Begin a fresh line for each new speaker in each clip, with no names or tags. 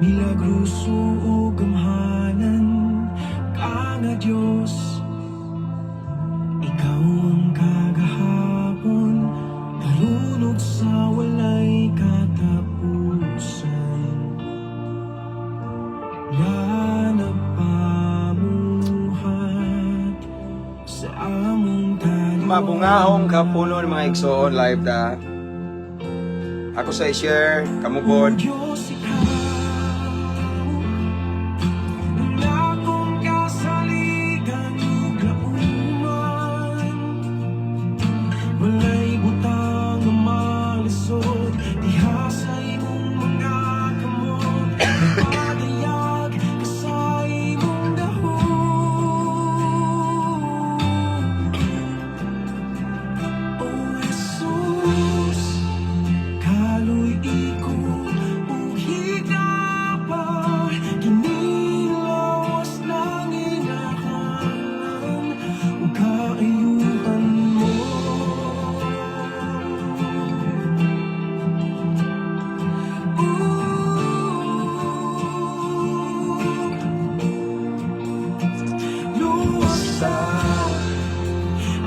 Milagruso o gamhanan ka nga Diyos. Ikaw ang kagahapon, narunod sa walay katapusan. Nga nagpamuhat sa among kaluan.
Mabungahong kapunon mga igsoon live da. Ako sa i-share, kamugod.
Diyos, ikaw ang akong kasaligan ug lauman. Walay butang nga malisod diha sa imong mga kamot. Padayag ka sa imong dahon. O Jesus, kaloy ikot ug higapa, kinilawas ng inahanan ug kaayuhan mo. Luwas sa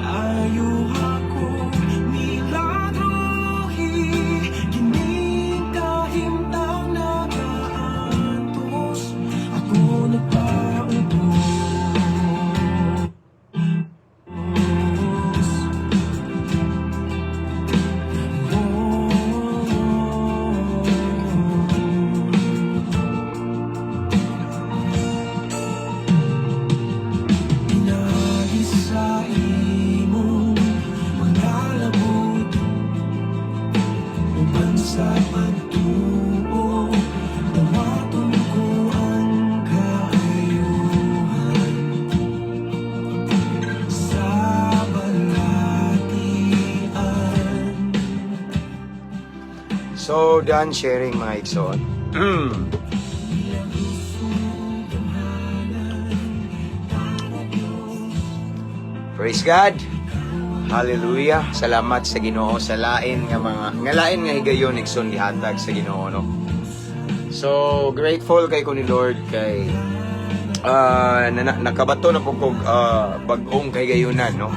ayaw ako milagruhi, kining kahimtang nagaantos, ako nagpaubos. Pinagis sa imong mga labot, uban sa pagtuo, tawaton ko ang kaayuhan sa balatian.
So, done sharing mga igsoon. Praise God. Hallelujah. Salamat sa Ginoo sa lain nga higayon igsoon gihatag sa Ginoo no. So, grateful kay ko ni Lord kay nakabato na po kog bag-ong kahigayonan no.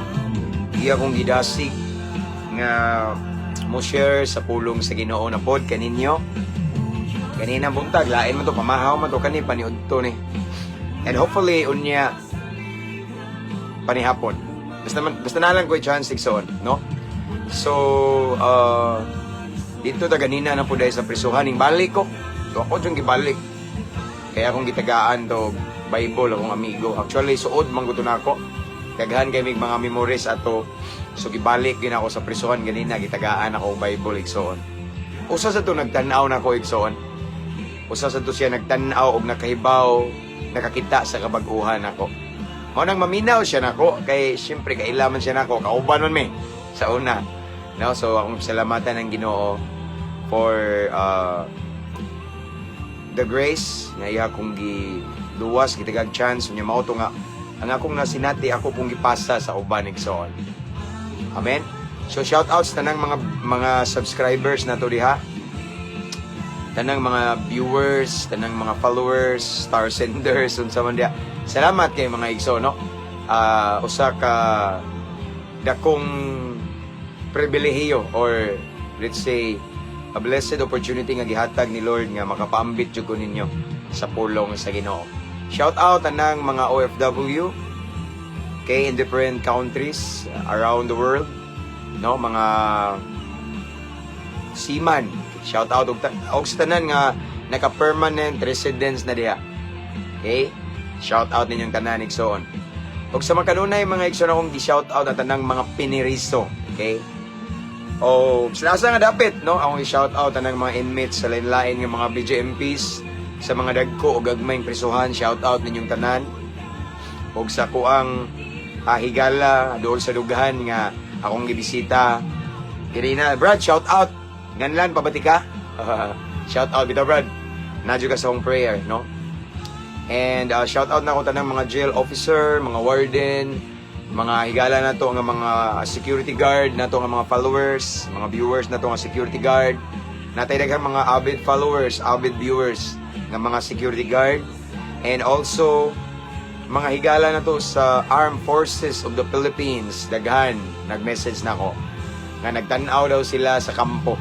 Iya kong gidasig nga mo share sa pulong sa Ginoo na pod kaninyo. Kanina buntag lain man to pamahaw man to kani paniud to ni. And hopefully unya panihapon. Basta na lang ko i-chance igsoon, no? So, dito ta ganina na po dahil sa prisuhan ning balik ko. So ako yung gibalik. Kaya akong gitagaan to Bible akong amigo. Actually suod man gusto na ako. Kagahan kay mig mga memories ato. So gibalik gid ako sa prisuhan ganina gitagaan ako Bible igsoon. Usa sa to nagtan-aw na ako igsoon. Usa sa to siya nagtan-aw og nakahibaw, nakakita sa kabag-uhan ako. Mao nang maminaw siya nako kay syempre kailaman siya nako kauban man mi sa una. No, so akong salamatan ng Ginoo for the grace nga iya kong giluwas gitagag chance unya mao to nga ang akong nasinati ako pong gipasa sa uban igsoon. Amen. So shout outs tanang mga subscribers nato diha. Tanang mga viewers, tanang mga followers, star senders unsa man dia. Salamat kay mga igsoon no. Usa ka dakong pribilehiyo or let's say a blessed opportunity nga gihatag ni Lord nga makapaambit jud ko ninyo sa pulong sa Ginoo. Shout out tanang mga OFW kay in different countries around the world no, mga seaman. Shout out og sa tanan nga naka-permanent residence na diha. Okay? Shout out ninyong tanan igsoon. Og sa makanunay mga igsoon akong gi-shout out na tanang mga piniriso, okay? O sinasa nga dapit no, akong i-shout out tanang mga inmates sa lain-lain nga mga BJMPs sa mga dagko o gagmayng prisuhan, shout out ninyong tanan. Og sa kuang higala dool sa dugahan nga akong gibisita. Kirina, Brad, shout out. Ganlan pabati ka. Shout out bitaw Brad. Nadyo ka sa hong prayer, no? And shout out na ko tanang mga jail officer, mga warden, mga higala na to nga mga security guard na to nga mga followers, mga viewers na to nga security guard. Natay daghang mga avid followers, avid viewers nga mga security guard, and also mga higala na to sa Armed Forces of the Philippines. Daghan nag-message na ko nga nagtan-aw daw sila sa kampo.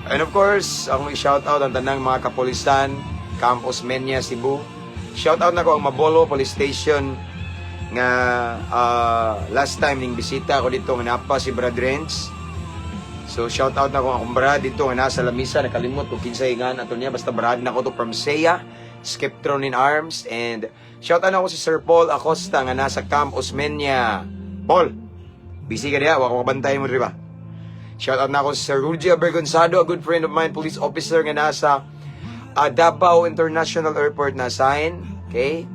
And of course, akong i-shoutout ang tanang mga kapulisan, Camp Osmeña, Cebu. Shoutout na ko ang Mabolo Police Station nga last time ning bisita ko dito nga napa si Brad Renz. So shoutout na ko akong Brad dito nga nasa lamisa, nakalimot kung kinsay nga ato niya, basta Brad na ko to from Seiya, Skeptron in Arms. And shoutout na ko si Sir Paul Acosta nga nasa Camp Osmeña. Paul, busy ka diya, wako kabantay mo diba? Shoutout na ako si Sir Rudy Abergonzado, a good friend of mine, police officer nga nasa Davao International Airport na sign. Okay?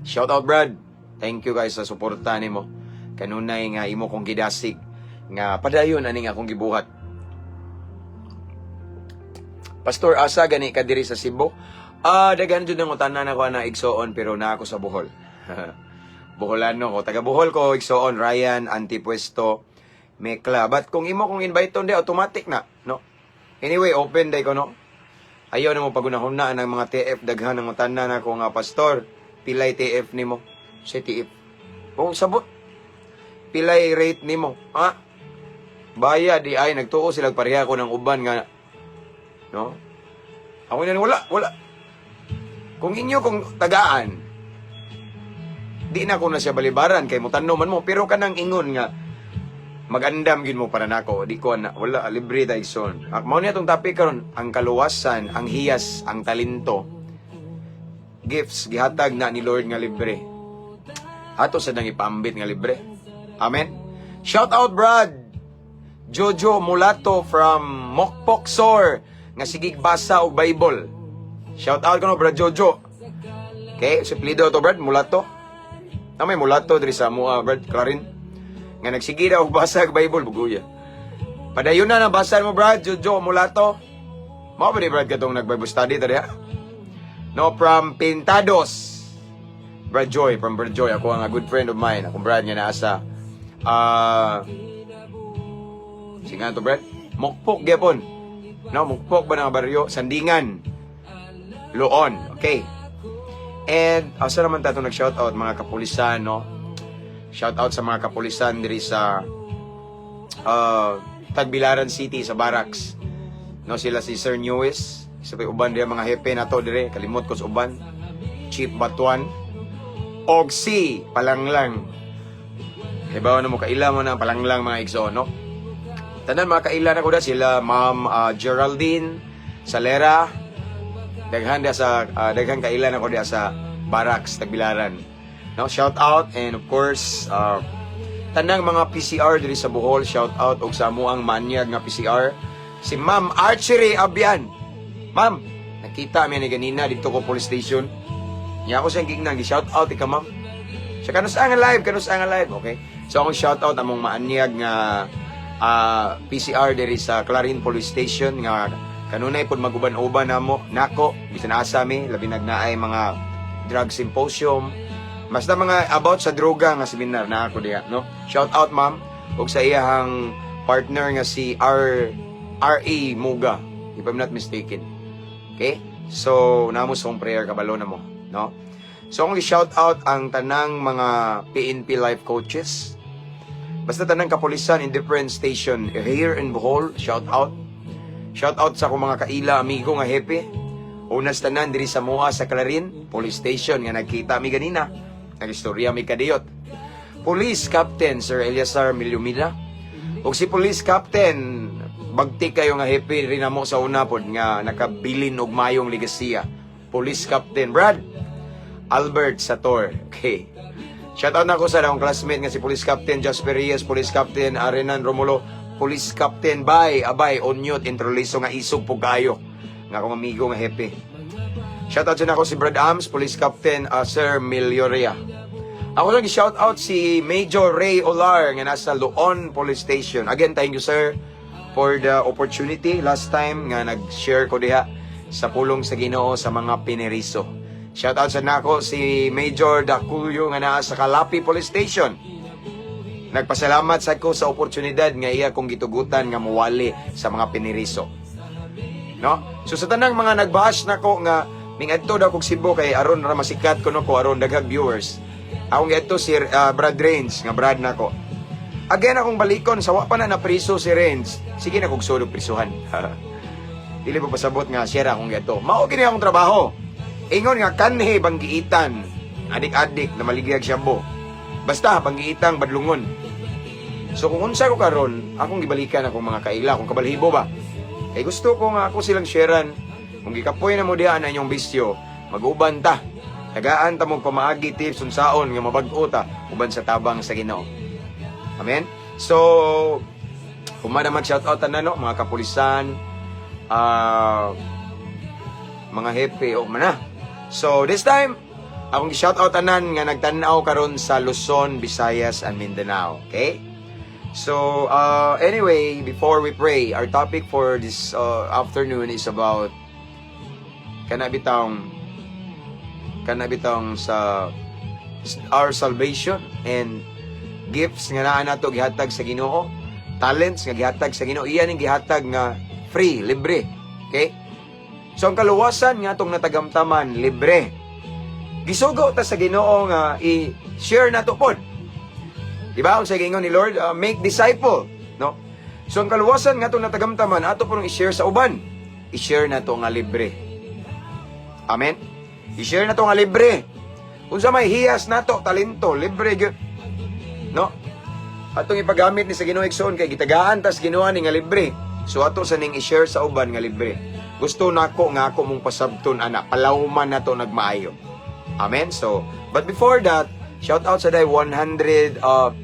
Shoutout Brad. Thank you guys sa suporta nimo. Kanunay nga imo kong gidasig nga padayon ani nga akong gibuhat. Pastor asa gani ka diri sa Cebu? Daghan jud nang utanan ako na igsoon pero na ako sa Bohol. Boholano ko, taga Bohol ko igsoon, Ryan Antipuesto Mekla. But kung imo kong invite on di automatic na, no? Anyway, open day ko, no? Ayaw na mo pagunahuna ng mga TF daghan ng utanan ako nga pastor. Pilay TF nimo? Si TF. Kung sabot, pilay rate nimo? Ha? Baya di ay nagtuo sila pareha ko ng uban nga, no? Ako na wala. Kung inyo kung tagaan, di na ko na siya balibaran kay mutanno man mo, pero kanang ingon nga magandam gid mo para nako, di ko na wala libre daigson. Mao ni atong topic karon, ang kaluwasan, ang hiyas, ang talento. Gifts gihatag na ni Lord nga libre. Ato sa nang ipambit nga libre. Amen. Shout out Brad Jojo Mulato from Mokpok Sor nga sigig basa og Bible. Shout out kono Brad Jojo. Okay, suplido to Brad Mulato. May mulato diri sa mua Brad Clarin nga nagsige daw og basa og Bible buguya. Padayon na basa mo Brad Jojo Mulato. Mao ba ni Brad katong nag-Bible study tadi ha? No, from Pintados. Brad Joy, from Brad Joy. Ako ang a good friend of mine. Akong Brad nga naasa singa to Brad? Mokpok gyapon. No, Mokpok ba nga baryo? Sandingan. Loon. Okay. And asa naman tato nag-shoutout mga kapulisan, no? Shoutout sa mga kapulisan diri sa Tagbilaran City sa Barracks. No, sila si Sir Newis, isa pa uban diya mga hepe nato dire, kalimot ko sa uban. Chief Batuan og si Palanglang. Hibaw na mo kaila mo na Palanglang mga igsoon, no? Tanan mga kaila na ko da sila Ma'am Geraldine Salera. Daghan kaila na ko dia sa Barracks Tagbilaran. No, shout out, and of course tanang mga PCR diri sa Bohol, shout out og sa amuang manyag nga PCR si Ma'am Archery Abian. Ma'am, nakita mi ni ganina dito ko police station. Nya ako siyang gignan, gi-shout out ika ma'am. Sa kanus ang live, okay? So akong shout out among maanyag nga PCR diri sa Clarin Police Station nga kanunay pud maguban-uban nako bisan asa mi labi nagnaay mga drug symposium. Basta mga about sa droga nga seminar na ako diha, no? Shout out ma'am ug sa iyang partner nga si R.A. Muga, if I'm not mistaken. Okay? So, namo song prayer kabalo na mo, no? So, akong i-shout out ang tanang mga PNP life coaches. Basta tanang kapulisan in different station here in Bohol, shout out. Shout out sa akong mga kaila, amigo nga hepe. Unas tanan diri sa Moa sa Clarin Police Station nga nagkita mi ganina. Nagistorya mi kadiyot. Police Captain Sir Eliasar Milyumida. O si Police Captain, bagti kayo nga hepe rin mo sa una pod nga nakabilin og mayong ligasiya. Police Captain Brad Albert Sator. Okay. Shout out na ko sa akong classmate nga si Police Captain Jasper Reyes, Police Captain Arenan Romulo, Police Captain Abay Onyot Introliso nga isog po kayo nga akong amigo nga hepe. Shoutout din ako si Brad Ams, Police Captain Sir Milioria. Ako lang i-shoutout si Major Ray Olar nga nasa Loon Police Station. Again, thank you sir for the opportunity. Last time nga nag-share ko diha sa pulong sa Ginoo sa mga pineriso. Shoutout sa nako si Major Daculio nga nasa Calapi Police Station. Nagpasalamat sa ko sa oportunidad nga iya kong gitugutan nga muwali sa mga pineriso. No? So sa tanang mga nagbahash nako nga Ming adto daw kog Cebu kay aron ra masikat ko no ko aron daghang viewers. Akong adto si Brad Range nga Brad nako. Again akong balikon sa wa pa na napriso si Range. Sige na kog sulog prisuhan. Dili pa pasabot nga siya ra akong adto. Mao kini akong trabaho. Ingon nga kanhe banggiitan. Adik-adik na maligayag Shabu. Basta banggiitang badlungon. So kung unsa ko karon, akong gibalikan akong mga kaila, kung kabalhibo ba. Kay gusto ko nga ako silang sharean. Kung gikapoy na mo diha na inyong bisyo, mag-uban ta. Tagaan ta mo pamaagi tips unsaon nga mabag-o ta uban sa tabang sa Ginoo. Amen. So humana mag-shoutout na no, mga kapulisan, mga hepe o mana. So this time akong gi-shoutout tanan nga nagtan-aw karon sa Luzon, Visayas, and Mindanao. Okay? So, anyway, before we pray, our topic for this afternoon is about kanabitang sa our salvation and gifts nga naa nato gihatag sa Ginoo, talents nga gihatag sa Ginoo, iyan ang gihatag nga free, libre. Okay? So, ang kaluwasan nga itong natagamtaman, libre. Gisugo ta sa Ginoo nga i-share nato pod. Diba? Ang sa gingon ni Lord, make disciple, no? So ang kaluwasan nga itong natagamtaman, ato po i-share sa uban. I-share na to nga libre. Amen? I-share na to nga libre. Kung sa may hiyas na to, talento, libre gyud. No? Atong ipagamit ni sa Ginoo igsoon kay gitagaan tas Ginoo ni nga libre. So ato sa ning i-share sa uban nga libre. Gusto nako nga ako mong pasabton ana, palawman na to nagmaayo. Amen? So, but before that, shout out sa day 135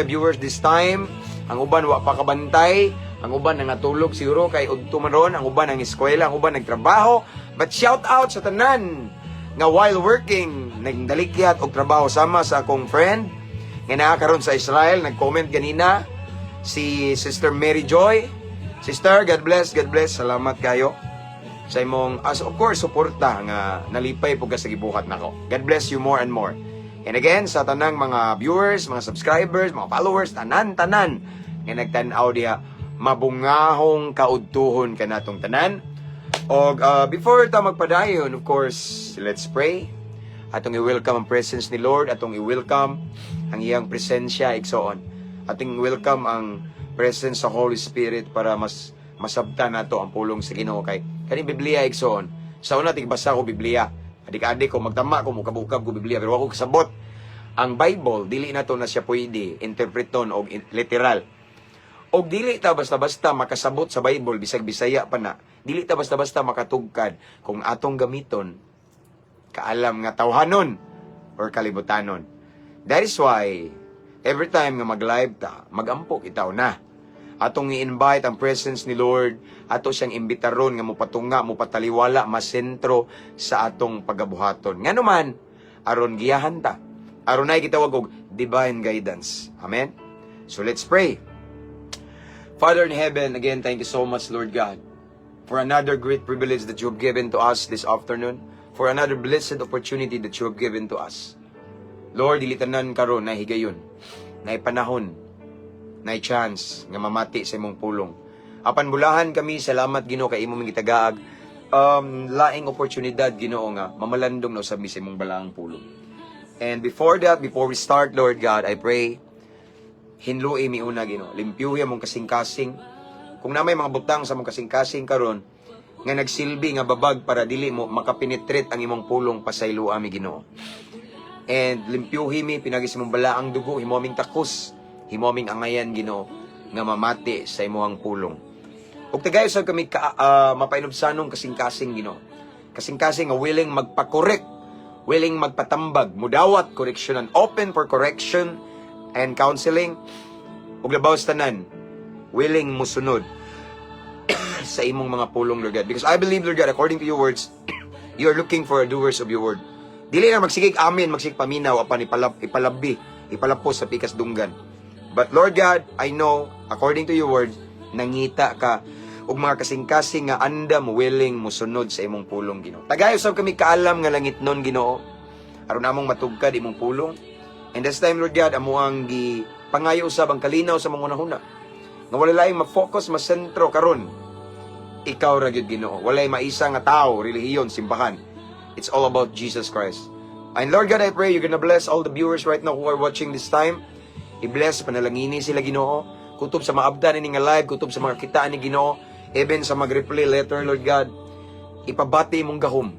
viewers this time. Ang uban wa pa kabantay, ang uban nangatulog siguro kay udto man ron, ang uban ang eskwela, ang uban nagtrabaho. But shout out sa tanan nga while working nagdalikyat og trabaho sama sa akong friend nga naa karon sa Israel. Nag-comment ganina si Sister Mary Joy. Sister, God bless, God bless. Salamat kayo sa imong, as of course, suporta nga nalipay po ka sa gibuhat nako. God bless you more and more. And again, sa tanang mga viewers, mga subscribers, mga followers, tanan-tanan nga nagtan-aw diha, mabungahong kaudtuhon ka natong tanan. O before ta magpadayon, of course, let's pray. Atong i-welcome ang presence ni Lord, atong i-welcome ang iyang presensya, igsoon. Atong i-welcome ang presence sa Holy Spirit para mas masabtan nato ang pulong sa Ginoo kay kani Biblia igsoon. Sa una tigbasa ko Biblia. Adik-adik ko magtama ko mukabukab ko Biblia pero ako kasabot. Ang Bible dili nato na siya pwede interpreton og literal. Og dili ta basta-basta makasabot sa Bible bisag Bisaya pa na. Dili ta basta-basta makatugkad kung atong gamiton kaalam nga tawhanon or kalibutanon. That is why every time nga mag-live ta, magampok itaw na. Atong i-invite ang presence ni Lord, ato siyang imbitaron nga mopatunga, mopataliwala, masentro sa atong pagabuhaton. Nga naman, aron giyahan ta. Aron ay gitawag og divine guidance. Amen? So let's pray. Father in heaven, again, thank you so much, Lord God, for another great privilege that you have given to us this afternoon, for another blessed opportunity that you have given to us. Lord, ilitanan karon na higayon, na panahon, na chance nga mamati sa imong pulong. Apan bulahan kami, salamat Ginoo kay imong gitagaag laing oportunidad Ginoo nga mamalandong na usab mi sa imong balaang pulong. And before that, before we start, Lord God, I pray hinluoy mi una Ginoo, limpyuhi among kasing-kasing. Kung na may mga butang sa among kasing-kasing karon nga nagsilbi nga babag para dili mo makapenetrate ang imong pulong pasaylo ami Ginoo. And limpyuhi mi pinagi sa imong balaang dugo, himo aming takos, himo aming angayan Ginoo nga mamati sa imong pulong. Ug tagay usab kami mapainubsanong kasing-kasing Ginoo. Kasing-kasing nga willing magpa-correct, willing magpatambag, mudawat correction, open for correction and counseling. Ug labaw sa tanan, willing musunod sa imong mga pulong, Lord God. Because I believe, Lord God, according to your words, you are looking for doers of your word. Dili na magsigig amin, magsigig paminaw, apan ipalapos sa pikas dunggan. But Lord God, I know, according to your word, nangita ka ug mga kasing-kasing nga andam willing musunod sa imong pulong Ginoo. Tagay usab kami kaalam nga langit nun Ginoo, aron among matugkad imong pulong. And this time, Lord God, amo ang pangayo usab ang kalinaw sa mga hunahuna. Nga wala laing ma-focus, masentro karon. Ikaw ra gyud Ginoo. Walay maisa nga tao, relihiyon, simbahan It's all about Jesus Christ. And Lord God, I pray you're gonna bless all the viewers right now who are watching this time. I-bless, panalangini sila Ginoo. Kutob sa maabdan ini nga live, kutob sa mga kitaan ni Ginoo, even sa mag-replay letter, Lord God. Ipabati imong gahom.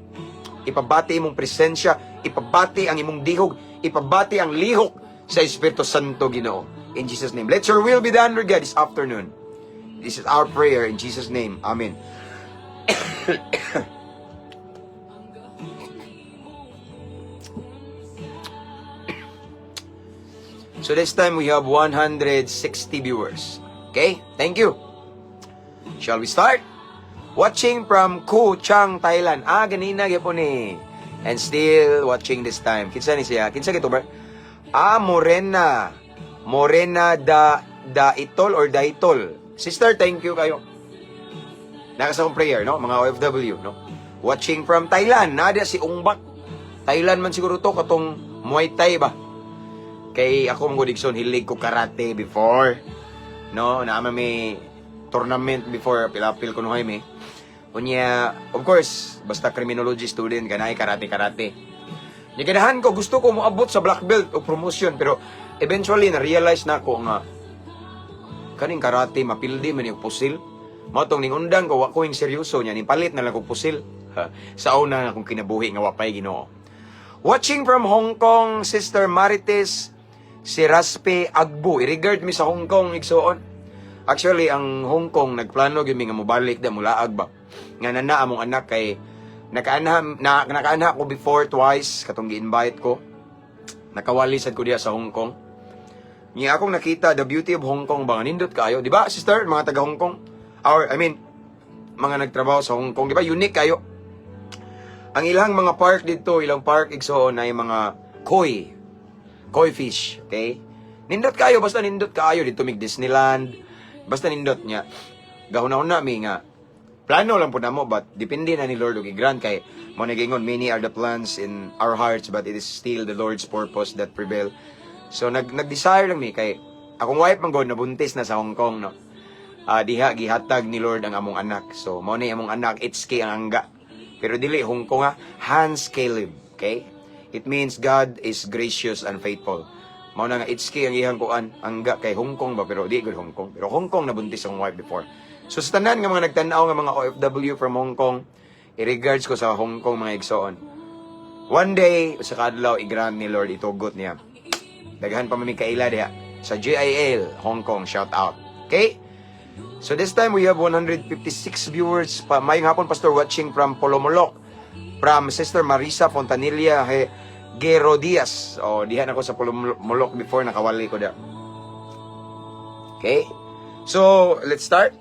Ipabati imong presensya, ipabati ang imong dihog, ipabati ang lihok sa Espiritu Santo, Ginoo. In Jesus' name. Let your will be done, Lord God, this afternoon. This is our prayer in Jesus' name. Amen. So this time we have 160 viewers. Okay? Thank you. Shall we start? Watching from Ko Chang, Thailand. Ganina gyapon ni. And still watching this time. Kinsa ni siya? Kinsa gito ba? Morena. Morena da Itol or Daitol. Sister, thank you kayo. Nakasa kong prayer, no? Mga OFW, no? Watching from Thailand. Nada si Ungbak. Thailand man siguro to, katong Muay Thai ba? Kay ako mong Digson, hilig ko karate before. No? Naama may tournament before, pilapil ko nuhay may. Kunya, of course, basta criminology student, ganay karate-karate. Yung ganahan ko, gusto ko moabot sa black belt o promotion, pero eventually, na-realize na ako nga, kaning karate, mapildi man yung pusil. Matong ning undang ko, wako yung seryoso niya, ning palit na lang kong pusil. Sa una akong kinabuhi nga wapay Ginoo. Watching from Hong Kong, Sister Marites Siraspe Agbo. I-regard mi sa Hong Kong, igsoon. Actually, ang Hong Kong, nagplano yun nga mubalik da mulaag ba. Nga nana among anak kay nakaanha ko before twice, katong gi-invite ko. Nakawalisad ko diya sa Hong Kong. Niya akong nakita the beauty of Hong Kong ba, nindot kayo. Di ba, sister, mga taga Hong Kong? Mga nagtrabaho sa Hong Kong, di ba, unique kayo. Ang ilang mga park dito, ilang park igsoon ay mga koi fish, okay? Nindot kayo, basta nindot kayo dito mig Disneyland. Basta nindot niya. Gahuna-una mi nga. Plano lang po na mo, but depende na ni Lord og i-grant kay mo nagingon, many are the plans in our hearts, but it is still the Lord's purpose that prevail. So nag-desire lang mi kay akong wife man god nabuntis na sa Hong Kong, no. Diha gihatag ni Lord ang among anak. So mao ni among anak, Itsuki ang angga. Pero dili Hong Kong Hans Caleb, okay? It means God is gracious and faithful. Mao na nga Itsuki ang ihang kuan, angga kay Hong Kong ba, pero di gud Hong Kong. Pero Hong Kong nabuntis ang wife before. So sa tanan nga mga nagtan-aw nga mga OFW from Hong Kong, i-regards ko sa Hong Kong mga igsoon. One day sa kadlaw i-grant ni Lord, itugot niya. Daghan pa mami kaila diha sa JIL Hong Kong, shout out. Okay? So this time we have 156 viewers. Mayong hapon, Pastor, watching from Polomolok. From Sister Marisa Fontanilla Gero Diaz. Dihan ako sa Polomolok before, nakawali ko da. Okay? So, let's start.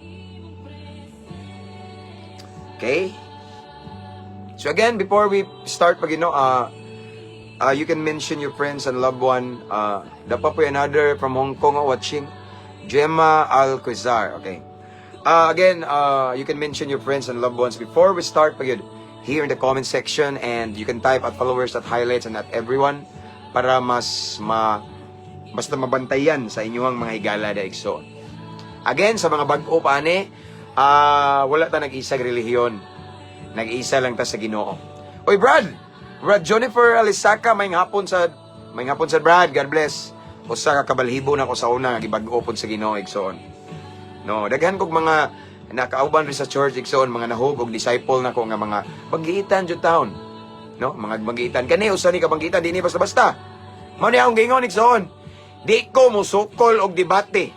Okay? So again, before we start, you can mention your friends and loved one. Dapat po another from Hong Kong watching. Gemma Alquizar. Okay. Again, you can mention your friends and loved ones before we start here in the comment section, and you can type at followers, at highlights, and at everyone para basta mabantayan sa inyong mga higala da igsoon. Again, sa mga bag-o paane, wala ta nag-isang relihiyon. Nag-isa lang ta sa Ginoo. Oy, Brad Jennifer Alisaka, may hapon sa Brad. God bless. Usa ka kabalhibo na ko sa una gibag-o pod sa Ginoo igsoon. No, daghan kog mga nakauban rin sa church igsoon, mga nahug og disciple na ko nga mga banggitan jud taon. No, mga banggitan kani usa ni ka banggitan dinhi basta-basta. Mao ni akong gingon igsoon. Di ko musukol og debate.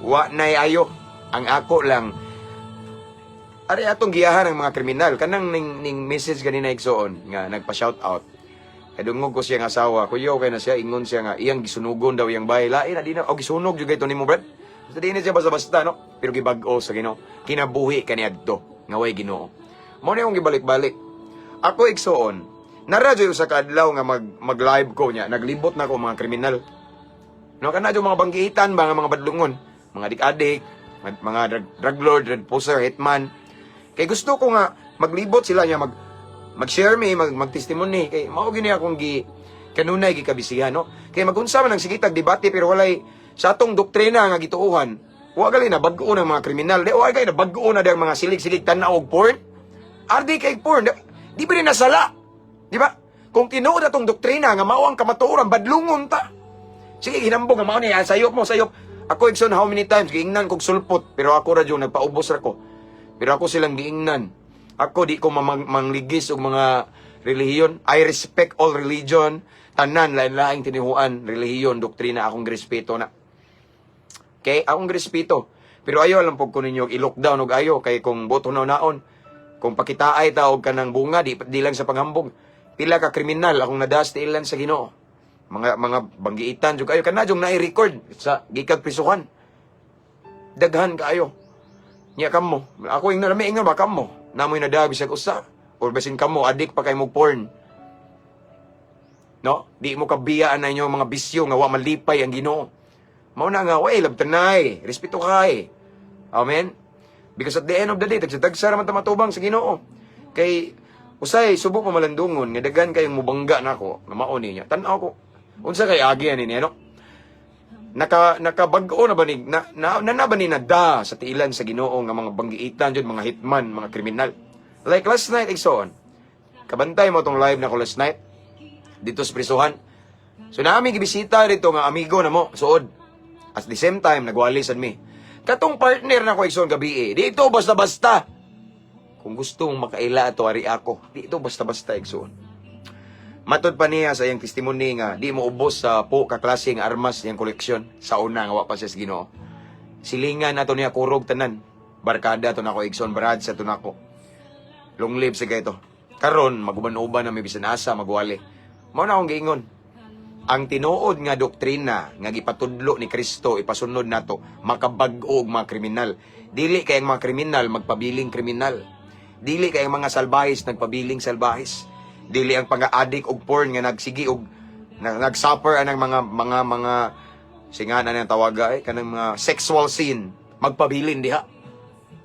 Wa nay ayo. Ang ako lang ari atong giyahan ng mga kriminal kanang ning message ganina igsoon nga nagpa-shout out. Kadungog ko siya nga asawa, kuyaw kay na siya, ingon siya nga, iyang gisunugon daw iyang bahay. Lain na di na, gisunog juga ito ni mo, Brad. Basta di na siya basta-basta, no? Pero gibag-o sa Ginoo. Kinabuhi kaniadto, nga way Ginoo. Mo na yung gibalik-balik. Ako igsoon, naradyo sa kadlaw nga mag-live ko niya, naglibot na ko mga kriminal. No, kanadyo mga banggitan ba, mga badlungon, mga dik-adik, mga drug lord, drug poser, hitman. Kay gusto ko nga, maglibot sila niya, mag-share me, mag-testimony. Kay mao gini akong kanunay gikabisihan, no? Kay magunsa man ang sigitag debate pero walay sa atong doktrina nga gituuhan. Wa gali na bag-o ng mga kriminal. Wa gali na bag-o na dang mga silig-silig tanaw og porn. Ardi kay porn. Di ba rin nasala? Di ba? Kung tinuod atong doktrina nga mao ang kamatuoran, badlungon ta. Sige, hinambong nga mao ni sayop mo, sayop. Ako igsoon how many times giingnan kog sulpot, pero ako ra jud nagpaubos ra ko. Pero ako silang giingnan. Ako di ko mangligis og mga relihiyon. I respect all religion. Tanan lain-laing tinihuan, relihiyon, doktrina akong respeto na. Okay, akong respeto. Pero ayo lang pug ko ninyo i-lockdown og ayo kay kung boto na naon. Kung pakitaay ta og kanang bunga di lang sa panghambog. Pila ka kriminal akong nadasti ilan sa Ginoo. Mga banggiitan jud kayo kana jung nai-record sa gikag prisuhan. Daghan kaayo. Nya kamo. Ako ing nalami ingon ba kamo. Namoy nadabi sa usa or basin kamo adik pa kay mo porn. No? Di mo kabiyaan na inyong mga bisyo nga wa malipay ang Ginoo. Mao na nga way labtanay, respeto kay. Amen. Because at the end of the day tagsa ra man ta matubang sa Ginoo. Kay usay subok mo malandungon nga daghan kayong mubangga nako nga mao niya. Tan-aw ko. Unsa kay agi ani niya no? Nakabag-o na ba ni na ba ni nada sa tiilan sa Ginoo nga mga banggiitan jud mga hitman, mga kriminal. Like last night igsoon. Kabantay mo tong live na ko last night dito sa prisuhan. So naami gibisita dito nga amigo na mo suod. At the same time nagwalisan mi. Katong partner na ko igsoon gabi dito basta-basta. Kung gusto mong makaila ato ari ako, dito basta-basta igsoon. Matod pa niya sa iyang testimony nga di mo ubos sa po ka klase nga armas iyang koleksyon sa una nga wa pa siya sa Ginoo. Silingan nato niya kurog tanan. Barkada to nako igsoon brad sa to nako. Long live sa ito. Karon maguban-uban na may bisan asa magwali. Mao na akong giingon. Ang tinuod nga doktrina nga gipatudlo ni Kristo ipasunod nato makabag-o og mga kriminal. Dili kay ang mga kriminal magpabiling kriminal. Dili kay ang mga salbahis nagpabiling salbahis. Dili ang pag-addict og porn nga nagsigi og nagsuffer anang mga singana nang tawaga kanang mga sexual sin magpabilin diha.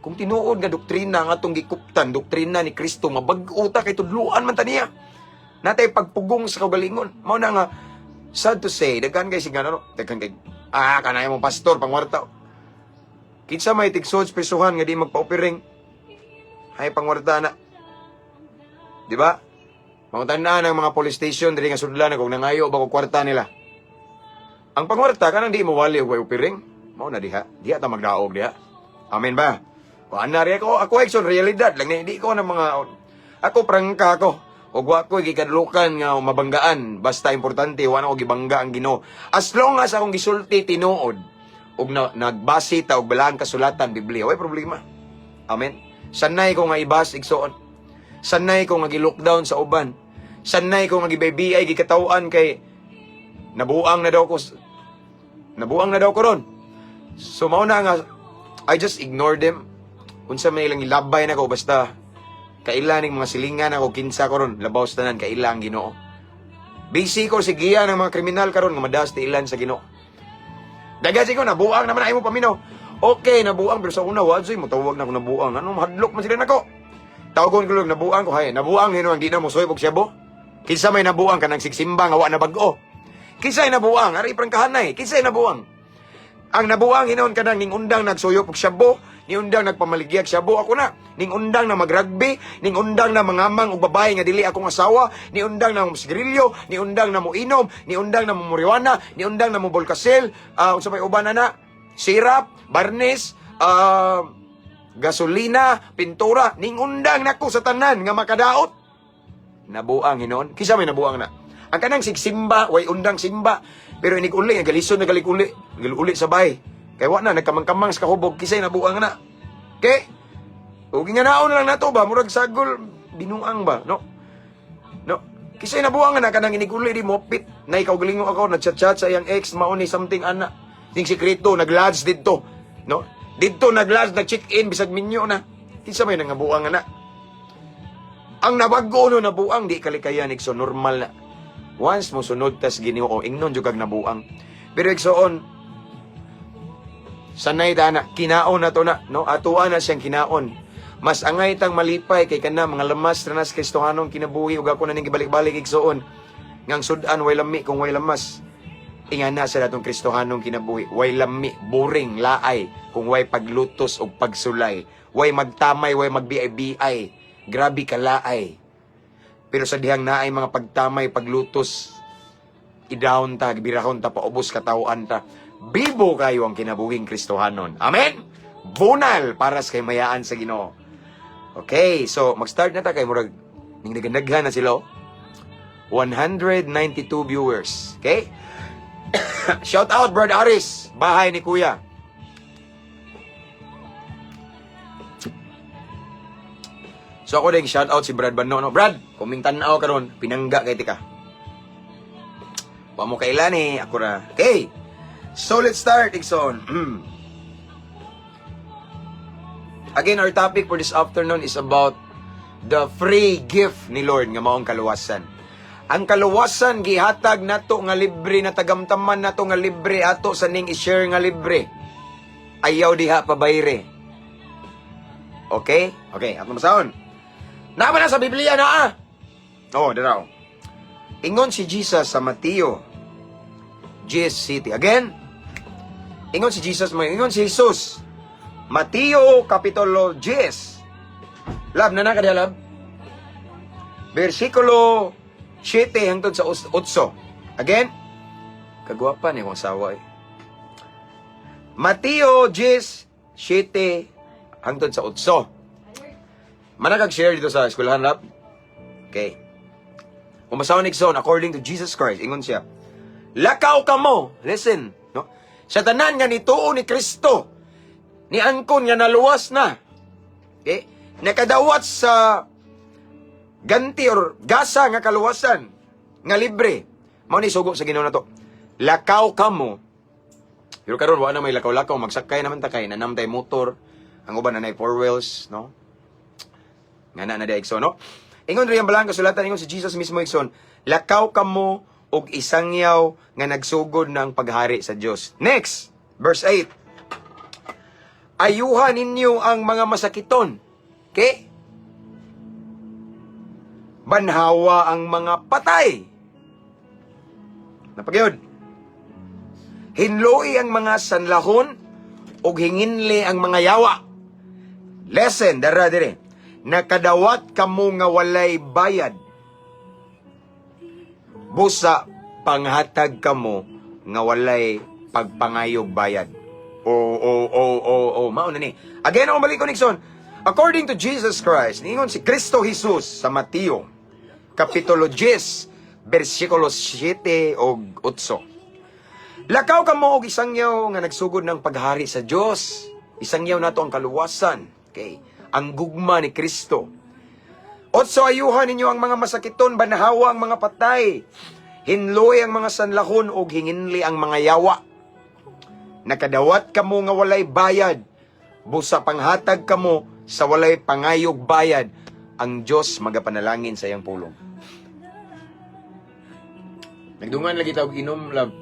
Kung tinuod nga doktrina nga atong gikuptan, doktrina ni Kristo mabag-o ta kay tudluan man ta niya. Natay pagpugong sa kaugalingon. Mao na nga sad to say, daghan kay singana no, daghan kay kanay mo pastor pangwarta. Kinsa may tigsod sa prisuhan nga di magpa-opering. Hay pangwarta na. Di ba? Mangutana ng mga police station diri nga sudlan kung nangayo ba ko kwarta nila. Ang pangwarta kanang di mo wali og opering, mao na diha. Diha ta magdaog diha. Amen ba? Kuan na ri ako action realidad lang ni di ko na mga ako prangka ako. Og wa ko gikadlukan nga mabanggaan basta importante wa na ko gibangga ang Ginoo. As long as akong gisulti tinuod og nagbase ta og balaan kasulatan Biblia, way problema. Amen. Sanay ko nga ibas igsoon. Sanay ko nga gi-lockdown sa uban. Sanay ko nga gibay-biyay gikataw-an kay nabuang na daw ko ron. So mao na nga I just ignore them. Unsa may ilang ilabay na ko basta kailan ning mga silingan ako kinsa ko ron labaw sa tanan kailan ang Ginoo. Busy ko sigiya ng mga kriminal karon nga madas ti ilan sa Ginoo. Dagasi ko nabuang naman ay mo paminaw. Okay, nabuang pero sa una wa mo tawag na ko nabuang. Ano mahadlok man sila nako. Tawagon ko lang nabuang ko hay. Nabuang hino ang di na mo soy og siyabo. Kinsa may nabuang kanang sigsimba nga wa na bag-o. Kinsa ay nabuang ari prangkahanay. Kinsa ay nabuang. Ang nabuang hinon kanang ning undang nagsuyop og siyabo, ni undang nagpamaligyag siyabo ako na. Ning undang na magrugby, ning undang na mangamang og babae nga dili akong asawa, ni undang na sigarilyo, ni undang na moinom, ni undang na marijuana, ni undang na bolkasel, unsa may uban na sirap, barnis, gasolina, pintura, ning undang nako sa tanan nga makadaot. Nabuang hinon. Kisa may nabuang na. Ang kanang sigsimba, way undang simba. Pero inig-uli, ang galison na galik-uli. Gali-uli sa bahay. Kaya wa na, nagkamang-kamang sa kahubog. Kisay nabuang na. Okay? O ginganaon na lang nato ba? Murag sagol, binuang ba? No? No? Kisay nabuang na, kanang inig-uli di mo, pit. Na ikaw galingo ako, nag-chat-chat sa iyang ex, mauni something, ana. Ting sikreto, nag-lodge dito. No? Dito nag-lodge, nag-check-in, bisag minyo na. Kinsa may nangabuang na. Ang nabago no nabuang, di kalikayan, ikso normal na. Once mo sunod tas Ginoo, ingnon jud kag nabuang. Pero iksoon, sanay ta na, kinaon na to na, no? Atuan na siyang kinaon. Mas angay tang malipay kay kana mga lamas ranas Kristohanong kinabuhi ug ako na ning gibalik-balik igsoon. Ngang sudan way lami kung way lamas. Ingana sa datong Kristohanong kinabuhi, way lami, boring, laay kung way paglutos ug pagsulay. Way magtamay, way magbiay-biay. Grabe kalaay. Pero sa dihang naay mga pagtamay, paglutos, idahon ta, birahon ta, paubos katawaan ta. Bibo kayo ang kinabuhing Kristohanon. Amen? Bunal para sa kamayaan sa Ginoo. Okay, so mag-start na ta kay murag ning nagandaghan na sila. 192 viewers. Okay? Shout out Brad Aris, bahay ni Kuya. So ako din shout out si Brad Bano, no? Brad, kuming tanaw karon, pinangga kay tika. Wa mo kailan eh, ako ra. Okay. So let's start, Igsoon. Again, our topic for this afternoon is about the free gift ni Lord nga maong kaluwasan. Ang kaluwasan gihatag nato nga libre na tagamtaman nato nga libre ato sa ning i-share nga libre. Ayaw diha pabayre. Okay? Okay, atong basahon. Naman na sa Biblia na Oh, daraw. Ingon si Jesus sa Mateo GS City. Again, ingon si Jesus, ingon si Jesus. Mateo Kapitulo 10. Lab, na kadiya lab? Versikulo 7 hangtod sa 8. Again, kagwapa ni kong asawa eh. Mateo 10, 7 hangtod sa 8. Managag-share dito sa eskwelahan lab? Okay. Umasawa ni Igsoon, according to Jesus Christ, ingon siya, lakaw ka mo. Listen, no? Sa tanan nga nituo ni Kristo, ni angkon nga naluwas na. Okay? Nakadawat sa ganti or gasa nga kaluwasan, nga libre. Mao ni sugo sa Ginoo nato. Lakaw ka mo. Pero karon wa na may lakaw-lakaw, magsakay naman ta kay nanamtay motor, ang uban na nay 4 wheels, no? Nga na da Igsoon, no? Ingon riyang balang kasulatan, ingon si Jesus mismo Igsoon, lakaw ka mo og isangyaw nga nagsugod ng paghari sa Dios. Next, verse 8. Ayuhan ninyo ang mga masakiton. Okay? Banhawa ang mga patay. Napagyod. Hinloi ang mga sanlahon ug hinginli ang mga yawa. Lesson, dara dire. Nakadawat kamo nga walay bayad. Busa panghatag kamo nga walay pagpangayog bayad. Mao na ni. Again, ako balik ko Nixon. According to Jesus Christ, ningon si Kristo Jesus sa Mateo, Kapitulo 10, versikulo 7 o 8. Lakaw ka mo og isangyaw nga nagsugod ng paghari sa Dios. Isangyaw nato ang kaluwasan. Okay? Ang gugma ni Kristo. 8, ayuhan ninyo ang mga masakiton, banhawa ang mga patay. Hinloy ang mga sanlahon og hinginli ang mga yawa. Nakadawat kamo nga walay bayad. Busa panghatag kamo sa walay pangayog bayad. Ang Diyos magapanalangin sa iyang pulong. Nagdungan lagi tawag inom lab.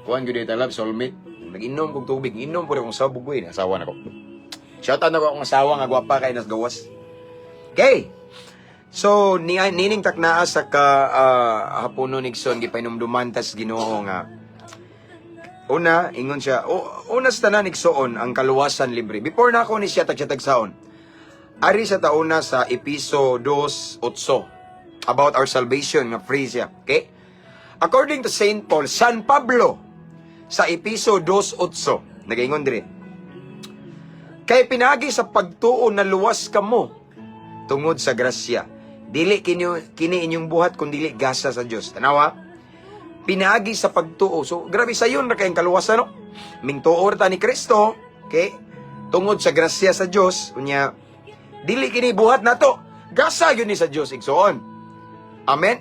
Kuan gyud ta lab soulmate. Nag-inom kog tubig, inom pud akong sabog ko asawa nako. Shoutout na ko akong asawa nga gwapa kay nas gawas. Okay. So nining taknaa sa hapuno Nixon gipainomduman tas Ginoo nga una, ingon siya, una sa tanan Igsoon, ang kaluwasan libre. Before na ako ni siya tagsaon, ari sa tauna sa Episo 2:8, about our salvation, nga free siya. Okay? According to Saint Paul, San Pablo, sa Episo 2:8, nagaingon dire, kay pinagi sa pagtuo na luwas kamo, tungod sa grasya, dili kini inyong buhat, kung dili gasa sa Dios. Tanawa? Pinagi sa pagtuo. So, grabe sa yun na kayong kaluwasan, no? Mingtuor ta ni Kristo, okay? Tungod sa grasya sa Diyos, unya, dili kini buhat na to. Gasa yun ni sa Diyos, Igsoon. Amen?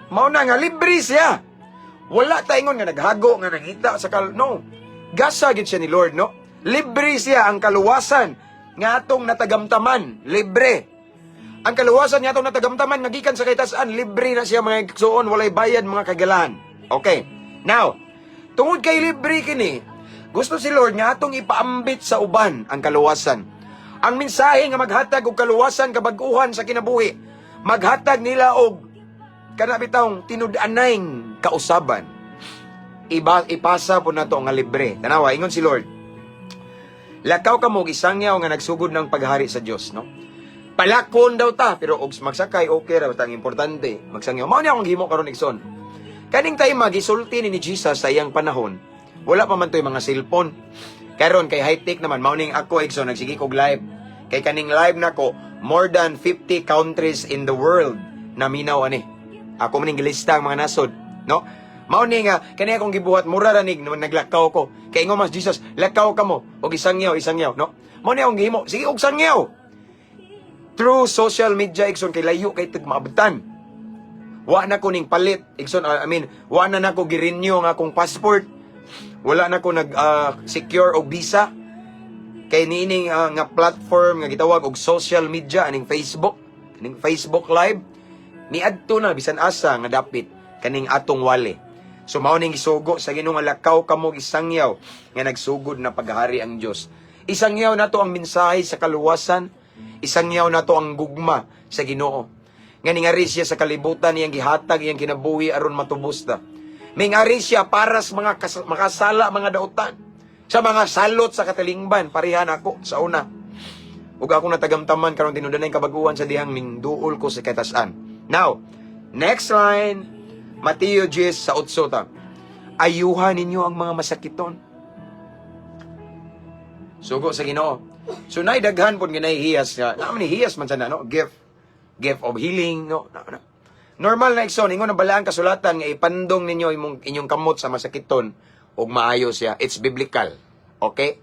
Mauna nga, libre siya. Wala taingon nga naghago, nga nangita sa no. Gasa yun siya ni Lord, no? Libre siya ang kaluwasan nga atong natagamtaman. Libre. Ang kaluwasan nga atong natagamtaman, nagikan sa kaitasaan, libre na siya mga Igsoon, walay bayad mga kagalahan. Okay. Now, tungod kay libre kini, gusto si Lord nga atong ipaambit sa uban ang kaluwasan. Ang mensahe nga maghatag og kaluwasan kabag-uhan sa kinabuhi, maghatag nila og kanabitawng tinud-anayng kausaban. Ipasa po nato nga libre. Tanawa, ingon si Lord, lakaw ka mo isangyaw nga nagsugod ng paghari sa Dios, no? palakon daw ta, pero og magsakay okay ra basta ang importante magsangyaw. Mao ni akong gihimo karon igsoon. Kaning tayo magisulti ni Jesus sa iyang panahon. Wala pa man toy mga cellphone. Karon kay high-tech naman mao ning ako igsoon nagsige kog live. Kay kaning live nako more than 50 countries in the world na minaw ani. Ako man ning gilista ang mga nasod, no? Mao ni nga kani akong gibuhat mura ra nig naglakaw ko. Kay ingon mas Jesus, lakaw ka mo og isangyaw, no? Mao ni akong gihimo, sige og sangyaw. Through social media igsoon kay layo kay tig maabutan. Wa na ko ning palit igsoon, wa na nako gi-renew nga akong passport. Wala na ko nag secure og visa. Kay niining nga platform nga gitawag og social media aning Facebook Live niadto na bisan asa nga dapit kaning atong wali. So mao ning gisugo sa Ginoo nga lakaw kamo isangyaw nga nagsugod na paghari ang Dios. Isangyaw nato ang mensahe sa kaluwasan, isangyaw nato ang gugma sa Ginoo. Nga ningari siya sa kalibutan iyang gihatag iyang kinabuhi aron matubos ta. Mingari siya para sa mga makasala mga dautan. Sa mga salot sa katalingban, parihan ako sa una. Ug ako natagamtaman karon tinudan ang kabaguan sa dihang ning duol ko sa katasan. Now, next line, Mateo 10 sa 8 ta. Ayuhan ninyo ang mga masakiton. Sugo sa Ginoo. So nay daghan pud ginay hiyas nga. Naman ni hiyas man sana no, gift of healing no. Normal na igsoon ingon ang balaang kasulatan nga ipandong ninyo inyong kamot sa masakiton ug maayo siya. It's biblical. Okay?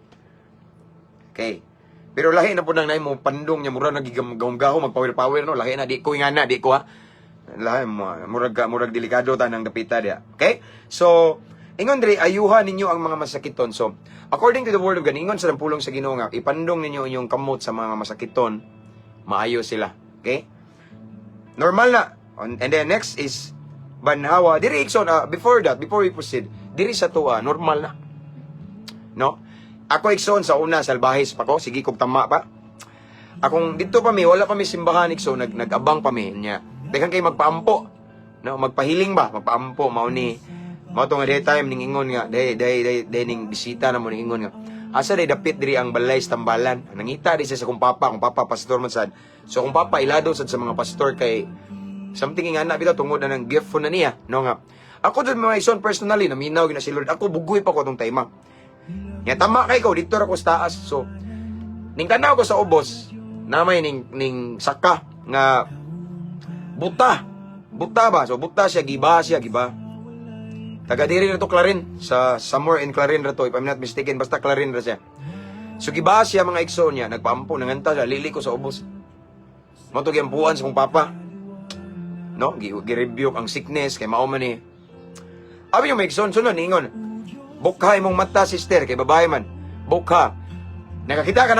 Okay. Pero lahi na po nang naay mo pandong niya mura nagigam-gaw magpower no. Lahi na di ko ingana di ko ha. Lahi murag delikado ta nang dapita dia. Okay? So ingon diri ayuhan ninyo ang mga masakiton. So according to the word of God, ingon sa pulong sa Ginoo nga ipandong ninyo inyong kamot sa mga masakiton, maayo sila. Okay? Normal na. And then next is banhawa. Diri igsoon before we proceed, diri sa tuwa normal na. No? Ako igsoon sa una salbahis pa ko, sige kog tama pa. Akong dito pa mi wala pa mi simbahan igsoon nag-abang pa mi nya. Daghang kay magpaampo. No, magpahiling ba, magpaampo mao ni mao to nga day time ning ingon nga day ning bisita na mo ning ingon nga. Asa day dapit diri ang balay sa tambalan. Nangita di siya sa kung papa pastor man sad. So kung papa ilado sad sa mga pastor kay something nga na bitaw tungod na ng gift na niya, no nga. Ako dun mga ison personally, naminaw gina si Lord. Ako bugoy pa ko tong time. Nga tama kay ko dito ra ko sa taas. So ning tanaw ko sa ubos, namay ning saka nga buta ba? So buta siya giba. Taga diri na to Clarin sa somewhere in Clarin ra to if I'm not mistaken, basta Clarin ra siya. So giba siya mga igsoon niya, nagpaampo nanganta siya lili ko sa ubos. Mo to giampuan sa kong papa. No, gi-review ang sickness kay mao man ni. Abi yung maigsoon sunod ningon. Bukha imong mata sister kay babae man. Bukha. Nakakita ka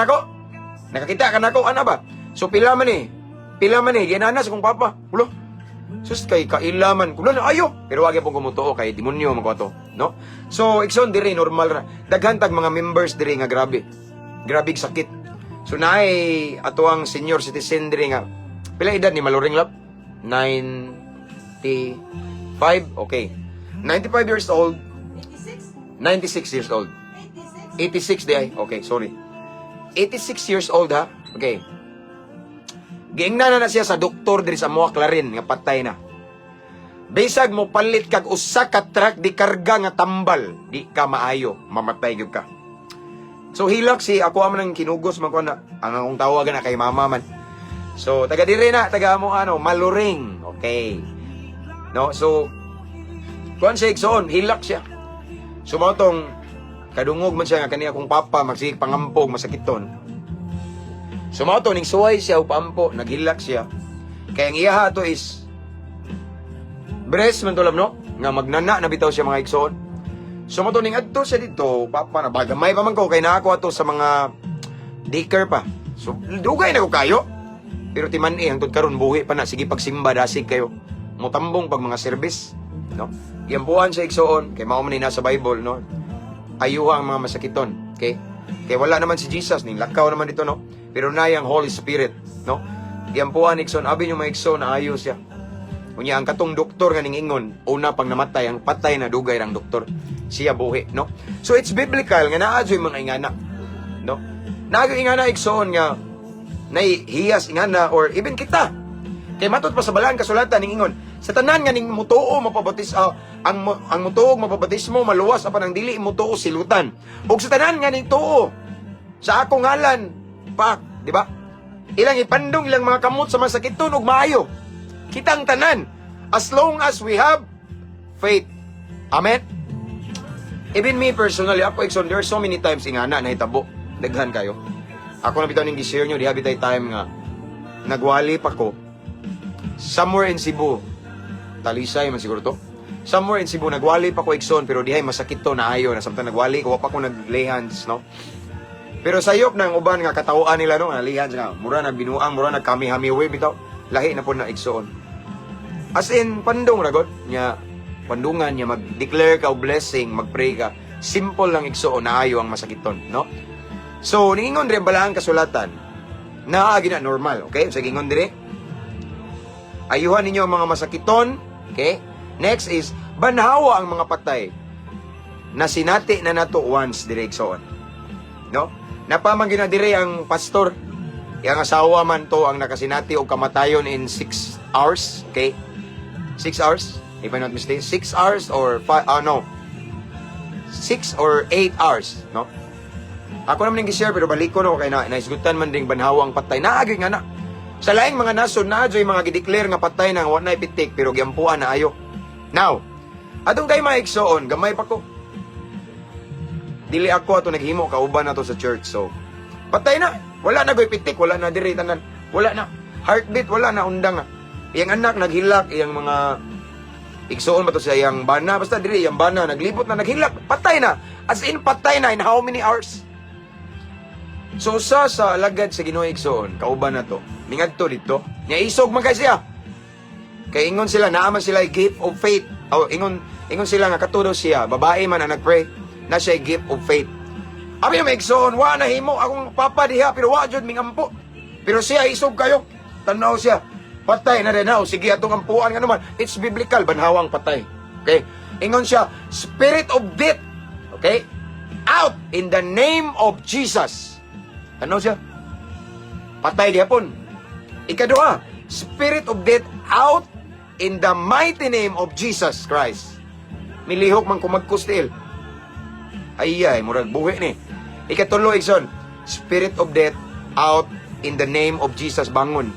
nako ana ba? So pila man ni ginanas kong papa. Ulo. Sus kay kailaman kuno ayo. Pero wag gyapon kumutuo kay demonyo magwato, no? So igsoon diri normal ra. Daghan tag mga members diri nga grabe. Grabig sakit. So naay ato ang senior citizen diri nga pila edad ni Maluring Lab? 95, okay. 95 years old. 96 years old. 86 di ay. Okay, sorry. 86 years old ha. Okay. Giingnan na siya sa doktor diri sa Moa Clarin nga patay na. Bisag mo palit kag usa ka truck di karga nga tambal, di ka maayo, mamatay gyud ka. So hilak si ako man ang kinugos man ko na ang akong tawagan na kay mama man. So, taga diri na, taga mo Maluring. Okay. No, so kuan siya igsoon, hilak siya. So mao tong kadungog man siya nga kaniya kong papa magsig pangampog masakiton. So mao to ning suway siya upampo, naghilak siya. Kaya ang iyaha to is breast man to lam no, nga magnana na bitaw siya mga igsoon. So mao to ning adto siya dito, papa na bagamay pa man ko kay naa ko ato sa mga daycare pa. So dugay na ko kayo. Pero timan hangtod karon buhi pa na sige pagsimba dasig kayo. Motambong pag mga service, no? Giampuan sa igsoon kay mao man ni nasa Bible, no? Ayuha ang mga masakiton, okay? Kay wala naman si Jesus ning lakaw naman dito, no? Pero nayang Holy Spirit, no? Giampuan igsoon abi yung mga igsoon na ayo siya. Unya ang katong doktor nga ning ingon, una pang namatay ang patay na dugay rang doktor. Siya buhi, no? So it's biblical nga naa joy mga ingana, no? Naa ingana igsoon nga hiyas ingana or even kita. Kay matud pa sa balaan kasulatan ning ingon, sa tanan nga ning mutuo mapabatis ang mutuo mapabatismo maluwas apan ang dili mutuo silutan. Ug sa tanan nga ning tuo sa akong ngalan pak, di ba? Ilang ipandong ilang mga kamot sa masakiton ug maayo. Kitang tanan as long as we have faith. Amen. Even me personally, ako Exxon, there are so many times ingana na hitabo. Daghan kayo. Ako na bitaw ning gi-share nyo, di habitay time nga nagwali pa ko somewhere in Cebu. Talisay man siguro to. Somewhere in Cebu nagwali pa ko Exxon, pero dihay masakit to naayo na samtang nagwali ko wa pa ko nag-lay hands, no. Pero sayop ng uban nga katawaan nila no, lay hands nga mura na binuang, mura na kami-hamiwe bitaw. Lahi na po na Exxon. As in pandong ragot nya pandungan niya mag-declare ka o blessing, mag-pray ka. Simple lang Exxon, naayo ang masakiton, no. So, ningon rin balaan kasulatan na gina normal, okay? So, gingon dire. Ayuhan ninyo ang mga masakiton, okay? Next is, banhawa ang mga patay na sinati na nato once dire Exxon. No? Napamang dire ang pastor, yung asawa man to ang nakasinati o kamatayon in 6 hours, okay? 6 hours, if I'm not mistaken, 6 hours or 6 or 8 hours, no? Ako naman yung gi-share, pero balik ko no, kaya naisgutan man ding banhawang patay. Naagay nga na. Sa laing mga nason, naadyo yung mga gideclare nga patay na wala na ipitik, pero giampuan na ayo. Now, atong kay mga Exxon, gamay pa ko. Dili ako ato naghimo, kauban na to sa church. So, patay na. Wala na goy pitik, wala na diri tanan. Wala na. Heartbeat, wala na, undang na. Iyang anak, naghilak, iyang mga Exxon ba to sa iyang bana, basta diri, iyang bana, naglibot na, naghilak, patay na. As in, patay na in how many hours? So sa alagad sa Ginoo Exxon, kauban na to, mingadto dito, nya isog man kay siya. Kay ingon sila, naaman sila gift of faith. O ingon sila nga katudo siya, babae man ang nagpray, na siya gift of faith. Abi na Exxon, wa na himo akong papa diha, pero wa jud mingampo. Pero siya isog kayo, tanaw siya, patay na rin ako, sige atong ampuan nga naman. It's biblical, banhawang patay. Okay? Ingon siya, spirit of death, okay? Out in the name of Jesus. Ano siya? Patay dihapon. Ikaduha, spirit of death out in the mighty name of Jesus Christ. Milihok man kumagkustil. Ayay, murag buhi ni. Ikatulo, Exxon, spirit of death out in the name of Jesus. Bangon.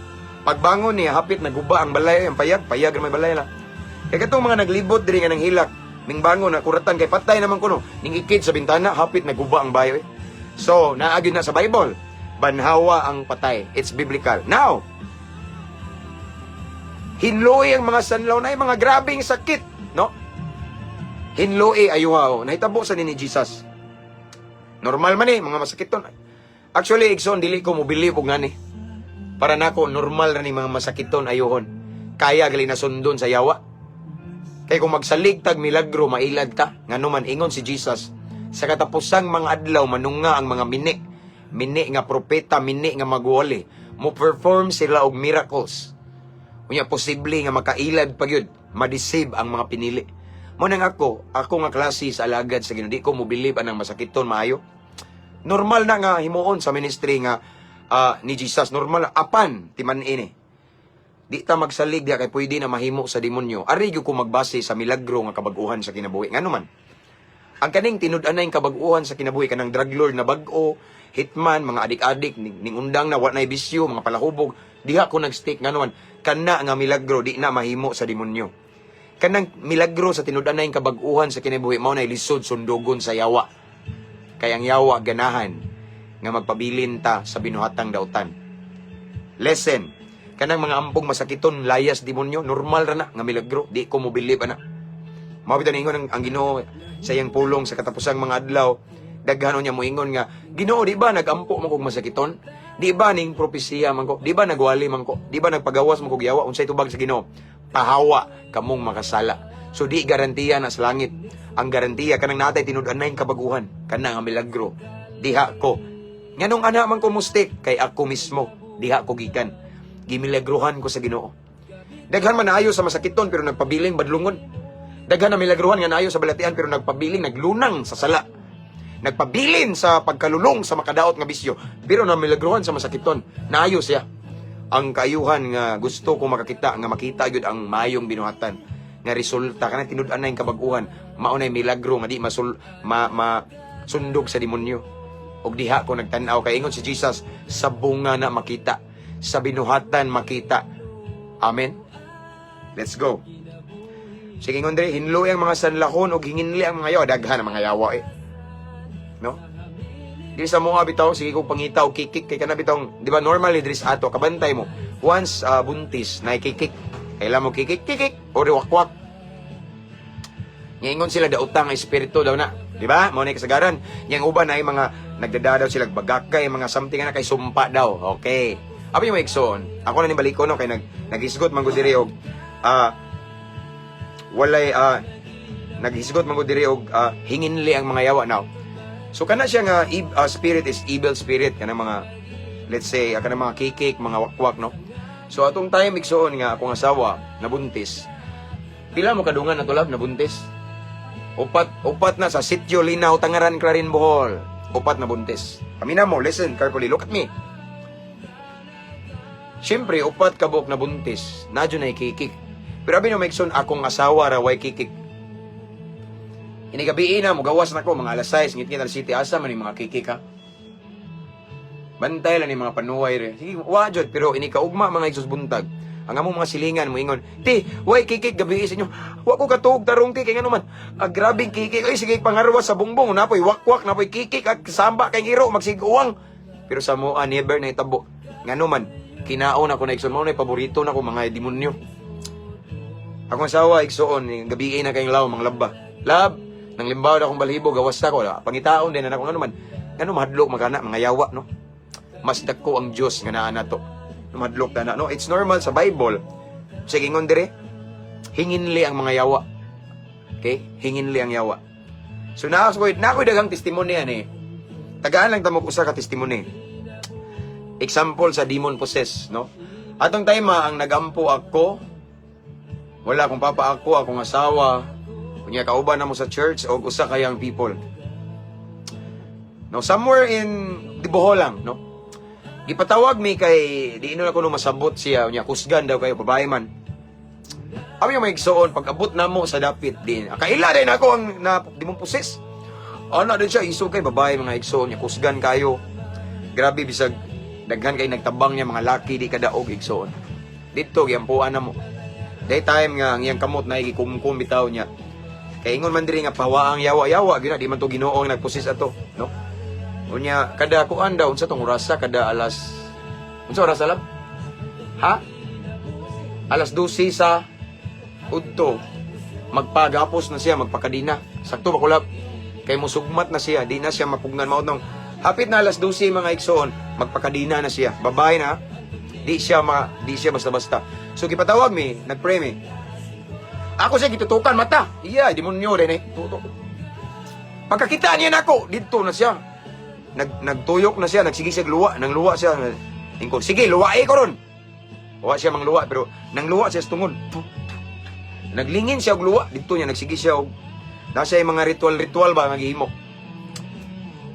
Pagbangon niya, hapit naguba ang balay, ang payag na may balay lang. Kaya katong mga naglibot diri nga nang hilak, ning bangon na kuratan kay patay naman kuno, ning ikid sa bintana, hapit naguba ang bayo. So, naagid na sa Bible, banhawa ang patay. It's biblical. Now, hinloy ang mga sanlaw na mga grabing sakit, no? Hinloy ayuha, nahitabo sa ni Jesus. Normal man mga masakit ton. Actually, Exxon, dili ko mo believe og ngani. Para nako normal ra ni mga masakit ton ayuhon. Kaya gali na sundon sa yawa. Kay kung magsalig tag milagro mailad ta, ngano man ingon si Jesus. Sa katapusang mga adlaw manunga ang mga mini nga propeta, mini nga magwali, mo perform sila og miracles. Unya posible nga makailad pa gyud, ma-deceive ang mga pinili. Mo nang ako nga klase sa alagad sa Ginoo, di ko mo believe anang masakiton maayo. Normal na nga himuon sa ministry nga ni Jesus, normal apan timan ini. Di ta magsalig diha kay pwede na mahimo sa demonyo. Ari gyud ko magbase sa milagro nga kabag-uhan sa kinabuhi. Ngano man? Ang kaning tinud-anay kabaguhan sa kinabuhi, kanang drug lord na bag-o, hitman, mga adik-adik, ning undang na wanay bisyo, mga palahubog, diha ko nag-stick nga naman, kana nga milagro, di na mahimo sa demonyo. Kanang milagro sa tinud-anay kabaguhan sa kinabuhi, mao na lisod sundugon sa yawa. Kayang yawa ganahan, nga magpabilin ta sa binuhatang dautan. Lesson, kanang mga ampong masakiton, layas demonyo, normal ra na nga milagro, di ko mo believe ana. Mabitan ingon ang Ginoo sa iyang pulong sa katapusang mga adlaw, daghano niya moingon nga, Ginoo, di ba nagampo man kog masakiton? Di ba ning propesiya man ko? Di ba nagwali man ko? Di ba nagpagawas man kog yawa? Unsay tubag sa Ginoo? Pahawa kamong makasala. So di garantiya na sa langit. Ang garantiya kanang natay tinud-anay kabaguhan, kanang nga milagro. Diha ko. Nganong ana man ko mustik kay ako mismo, diha ko gikan. Gimilagrohan ko sa Ginoo. Daghan man naayo sa masakiton pero nagpabiling badlungon. Daghan na milagruhan nga naayo sa balatian pero nagpabiling naglunang sa sala. nagpabilin sa pagkalulong sa makadaot nga bisyo. Pero na milagruhan sa masakiton, naayo siya. Ang kaayuhan nga gusto ko makakita, nga makita yun ang mayong binuhatan. Nga resulta, kanang tinud-an na yung kabaguhan, maunay milagro, nga di masundog sa demonyo. Og diha ko nagtanaw, kay ingon si Jesus, sa bunga na makita, sa binuhatan makita. Amen? Let's go. Sige ngon dre, hinloy ang mga sanlakon og hinginli ang mga yawa, daghan ang mga yawa no? Di sa mga bitaw, sige kong pangita o kikik kay kana bitaw, di ba normally diri sa ato kabantay mo. Once buntis na kikik, kailan mo kikik o wakwak. Ngayon sila dautang espiritu daw na, di ba? Mo na kasagaran. Yang uban ay mga nagdadadaw sila bagakay, mga something na kay sumpa daw. Okay. Abi mo ikson. Ako na ni baliko no kay nagisgot man gud diri og walay naghisgot man gud diri og hinginli ang mga yawa now. So kana siya nga spirit is evil spirit kana mga let's say kana mga kikik, mga wakwak no. So atong time igsoon nga akong asawa nabuntis. Pila mo kadungan na tulab nabuntis? Upat na sa Sitio Linaw, Tangaran, Clarin, Bohol. Upat na buntis. Kami na mo, listen carefully, look at me. Siyempre, upat kabok na buntis, nadyo na ikikik. Pero abi no maigsoon akong asawa ra way kikik. Inigabi na mo gawas na ko mga alas 6 ngit-ngit alas 7 asa man yung mga kikik ha. Bantay lang yung mga panuway re. Sige, wajod pero inikaugma mga igsos buntag. Ang among mga silingan mo ingon, "Ti, way kikik gabi sa inyo. Wa ko katuog tarong kikik ano man. Grabing kikik. Ay sige pangarwa sa bungbong napoy wakwak napoy kikik ag samba kay hiro magsiguwang." Pero sa moa never na itabo. Ngano man kinaon ako na igsoon mo na paborito na ko mga demonyo. Akong asawa igsoon gabi na kayong law mga laba. Lab, nang limbaw na akong balhibo gawas ako pangitaon din na ako ngano man. Ngano mahadlok magana mga yawa no. Mas dako ang Dios nga naa nato. Madlok na no, it's normal sa Bible. Sige ngon dire, hinginli ang mga yawa. Okay? Hinginli ang yawa. So nakoy daghang testimony yan Tagaan lang tamo usa ka testimony. Example sa demon possessed, no? Atong time ang nagampo ako, wala akong papa ako, akong asawa, kunya kauban na mo sa church o usa kayang people. No, somewhere in Bohol lang, no? Ipatawag mi kay di ino na kuno masabot siya unya kusgan daw kayo babae man. Abi may igsoon pag-abot namo sa dapit din. Kaila din ako ang na di mo pusis. Ana din siya iso kay babae mga igsoon nya kusgan kayo. Grabe bisag daghan kay nagtabang niya mga laki di kadaog igsoon. Dito giampuan namo. Daytime nga ang iyang kamot na igikumkum bitaw niya. Kay ingon man diri nga pawa ang yawa-yawa gyud di man to Ginoo ang nagpusis ato, no? Unya kada kuan daw unsa tong orasa kada alas unsa oras alam? Ha? Alas 12 sa udto. Magpagapos na siya, magpakadina. Sakto ba kulab? Kay musugmat na siya, di na siya mapugnan mao nung hapit na alas 12 mga igsoon, magpakadina na siya. Babae na. Di siya basta-basta. So gipatawag mi, nagpray mi. Ako siya gitutukan mata. Iya, demonyo din tutok. Pagkakita niya nako, dito na siya. Nagtuyok na siya, nagsige siya luwa, nang luwa siya. Ingkod, sige, luwae ko ron. Wa siya mang luwa, pero nang luwa siya sa tungod. Naglingin siya og luwa, dito niya nagsige siya og nasa yung mga ritual ba maghihimo.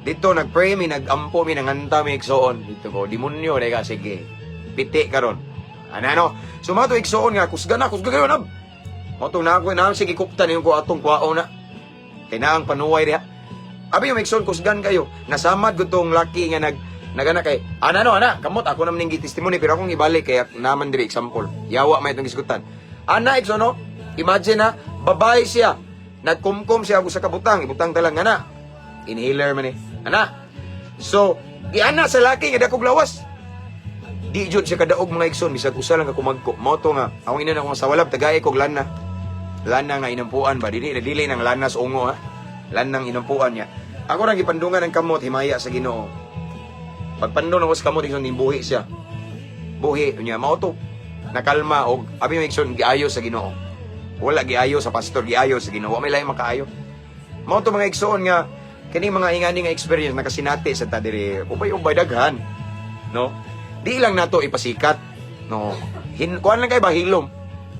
Dito nagpray mi, nagampo mi, nanganta mi igsoon. Dito ko, demonyo dai ka sige. Piti karon. Ano? Sumato igsoon nga kusgan kayo na. Moto na ako na sige kuptan yung ko atong kwao na. Kay na ang panuway diha. Abi yung igsoon kusgan kayo. Nasamad gutong laki nga nagana kay ana kamot ako naman ning testimony pero akong ibalik kay naman diri example. Yawa may itong gisgutan. Ana igsoon no. Imagine na babae siya. Nagkumkum siya og sa kabutang, ibutang talang ana. Inhaler man ana. So, giana sa laki nga dakog lawas. Di jud siya kadaog mga igsoon bisag usa lang ka kumagko. Mao to nga ang ina na akong sawalab tagay kog lana. Lana nga inampuan ba dili nang lana sa ungo ha. Lanang inampuan niya. Ako nang gipandungan ng kamot himaya sa Ginoo. Pagpandon ako sa kamot igsoon buhi siya. Buhi niya mao to. Nakalma og abi igsoon giayo sa Ginoo. Wala giayo sa pastor, giayo sa Ginoo. May lain makaayo. Mao to mga igsoon nga kini mga ingani nga experience nakasinati sa ta diri. Ubay daghan. No? Di lang nato ipasikat. No. Kuan lang kay bahilom.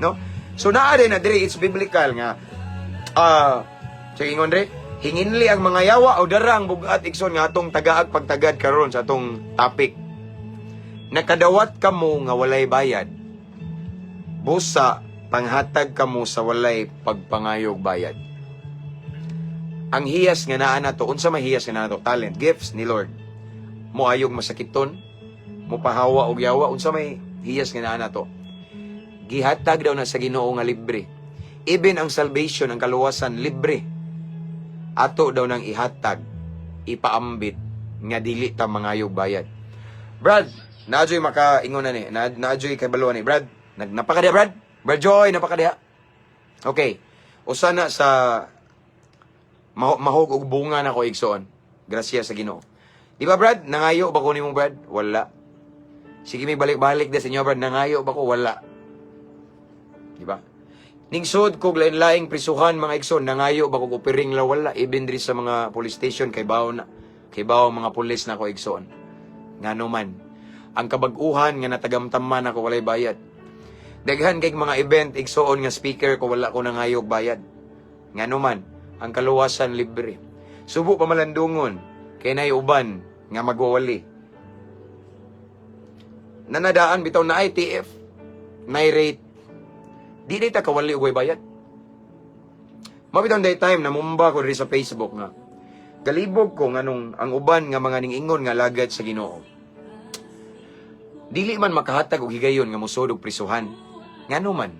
No? So naa din na diri it's biblical nga sige ingon dre Hinginli ang mga yawa o dara ang bugat igsoon nga atong tagaag pagtagad karon sa atong topic. Nakadawat kamo nga walay bayad. Busa panghatag kamo sa walay pagpangayog bayad. Ang hiyas nga naa nato, unsa may hiyas nga naa nato? Talent, gifts ni Lord. Moayog masakiton, mopahawa og yawa, unsa may hiyas nga naa nato? Gihatag daw na sa Ginoo nga libre. Even ang salvation, ang kaluwasan, libre. Ato daw nang ihatag, ipaambit, nga dili ta mangayog bayad. Brad, naadyo'y makaingon na ni, naadyo'y kay baluan ni. Brad, napakadiha, Brad? Brad Joy, napakadiha. Okay, usa na sa mahog og bunga na ko igsoon. Grasya sa Ginoo. Di ba, Brad? Nangayo ba ko nimo, Brad? Wala. Sige, may balik-balik da sa inyo, Brad. Nangayo ba ko? Wala. Di ba? Ningsod kog lain-laing prisuhan mga igsoon, nangayo ba kog opiring la wala, even diri sa mga police station kay bawo mga pulis na ko igsoon. Ngano man, ang kabag-uhan nga natagamtaman ako walay bayad. Daghan kay mga event igsoon nga speaker ko wala ko nangayog bayad. Ngano man, ang kaluwasan libre. Subo pa malandungon kay nay uban nga magwawali. Nanadaan bitaw na ITF, na rate. Di ta kawali ugay bayad. Mabitaw day time na mumba ko diri sa Facebook nga. Galibog ko nganong ang uban nga mga ningingon nga lagad sa Ginoo. Dili man makahatag og higayon nga musod og prisuhan. Ngano man.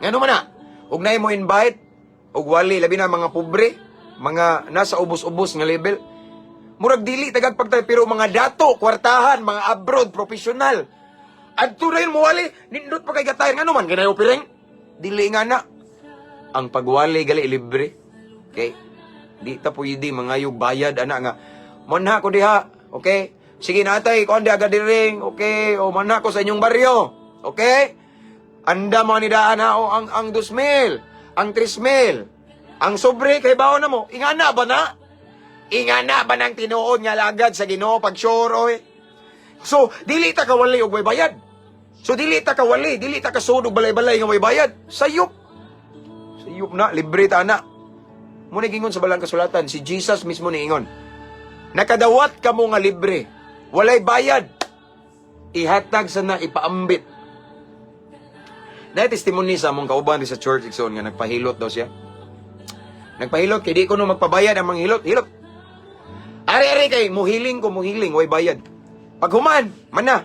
Ngano man na. Ug nay mo invite og wali labi na mga pobre, mga nasa ubos-ubos nga level. Murag dili tagag pagtay pero mga dato, kwartahan, mga abroad, professional. Adto na yun mo wali, nindot pa kay gatayan. Ngano man, ganayo pireng? Dili nga na. Ang pagwali gali libre. Okay? Di ta pwede mangayog bayad, ana nga. Manha ko diha, okay? Sige natay, kung di agad diring, okay? O manha ko sa inyong baryo, okay? Anda mga nidaan ha, o ang 2,000, ang 3,000, ang sobre kay baon na mo. Ingana ba na? Ingana ba nang tinuod nga lagad sa Ginoo pag sure, oy? So, dili ta kawali og may bayad. So, dili ta kawali, dili ta kasudog balay-balay nga may bayad. Sayop. Sayop na, libre ta na. Muna gingon sa balang kasulatan, si Jesus mismo ni ingon. Nakadawat ka mo nga libre. Walay bayad. Ihatag sa na, ipaambit. Na testimony sa mong kauban sa church igsoon nga nagpahilot daw siya. Nagpahilot kay di ko no magpabayad ang mga hilot. Ari-ari kay muhiling ko, way bayad. Pag human, manag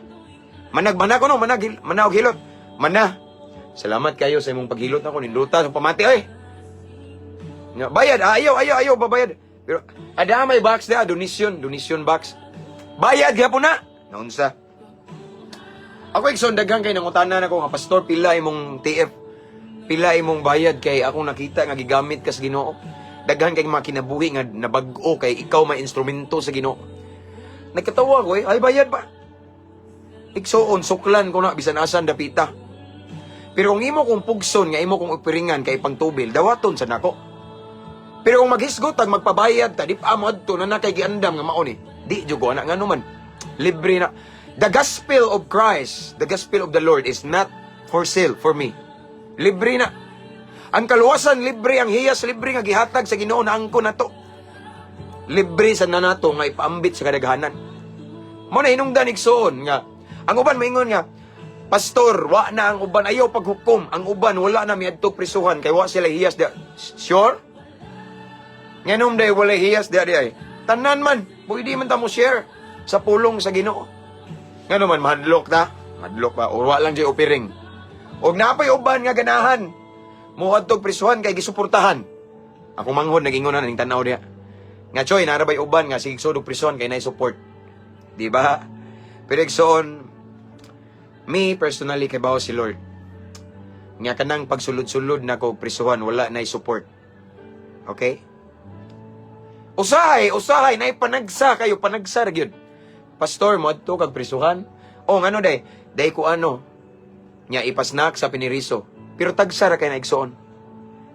ko no, manag hilot. Mana. Salamat kayo sa imong paghilot nako ninduta sa pamati ay. Nga bayad, ayaw babayad. Pero ada may box da donation box. Bayad gyapon na. Naunsa? Ako igsoon daghan kay nangutana nako nga pastor pila imong TF. Pila imong bayad kay akong nakita nga gigamit ka sa Ginoo. Daghan kay mga kinabuhi nga nabag-o kay ikaw may instrumento sa Ginoo. Nagkatawa ko ay bayad ba? Igsoon, suklan ko na, bisan asan dapita. Pero kung imo kong pugson, nga imo kong upiringan kay pangtubil, dawaton sa nako. Pero kung maghisgot, ang magpabayad, ta, di pa amod to, na nakay giandam nga maon eh. Di, jugo, anak nga naman. Libre na. The gospel of Christ, the gospel of the Lord is not for sale for me. Libre na. Ang kaluwasan, libre. Ang hiyas, libre nga gihatag sa Ginoo na angko na to. Libre sa nanato nga ipaambit sa kadaghanan. Mo na hinungdan igsoon nga ang uban maingon nga, pastor, wa na ang uban ayaw paghukom. Ang uban wala na miadto prisuhan kay wa sila hiyas da. Sure? Nganom day wala hiyas da di ay. Tanan man, pwede man ta mo share sa pulong sa Ginoo. Ngano man mahadlok ta? Madlok pa or wa lang jay opiring. Og napay uban nga ganahan. Muadtog prisuhan kay gisuportahan. Ako manghod nagingon na ning tanaw diha. Nga choy narabay uban nga sige sudog prison kay nay support. Di ba? Pero igsoon me personally kay bawo si Lord. Nga kanang pagsulod-sulod na ko prisuhan wala nay support. Okay? Usahay nay panagsa kayo panagsa ra gyud. Pastor mo adto kag prisuhan. O ngano day? Day ko ano? Nya ipasnak sa piniriso. Pero tagsara kay na igsoon.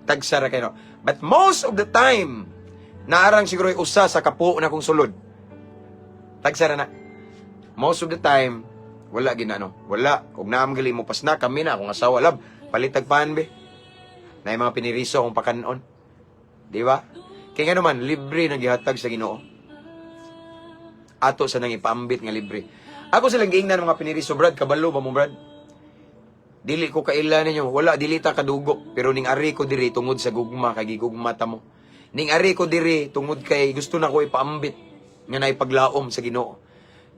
Tagsara kay no. But most of the time naarang siguro usa sa kapo na kong sulod. Tagsara na. Most of the time, wala ginano. Wala. Kung naamgali mo pas na, kami na, akong asawa lab. Palitag paan be. Na yung mga piniriso akong pakanon. Di ba? Kaya nga naman, libre na gihatag sa Ginoo. Ato sa nang ipaambit nga libre. Ako silang giingnan mga piniriso, Brad, kabalo ba mo, Brad? Dili ko kailan ninyo, wala, dili ta kadugo. Pero ning ari ko diri tungod sa gugma, kay gigugma ta mo. Ning ari ko diri tungod kay gusto na ko ipaambit nga naipaglaom sa Ginoo.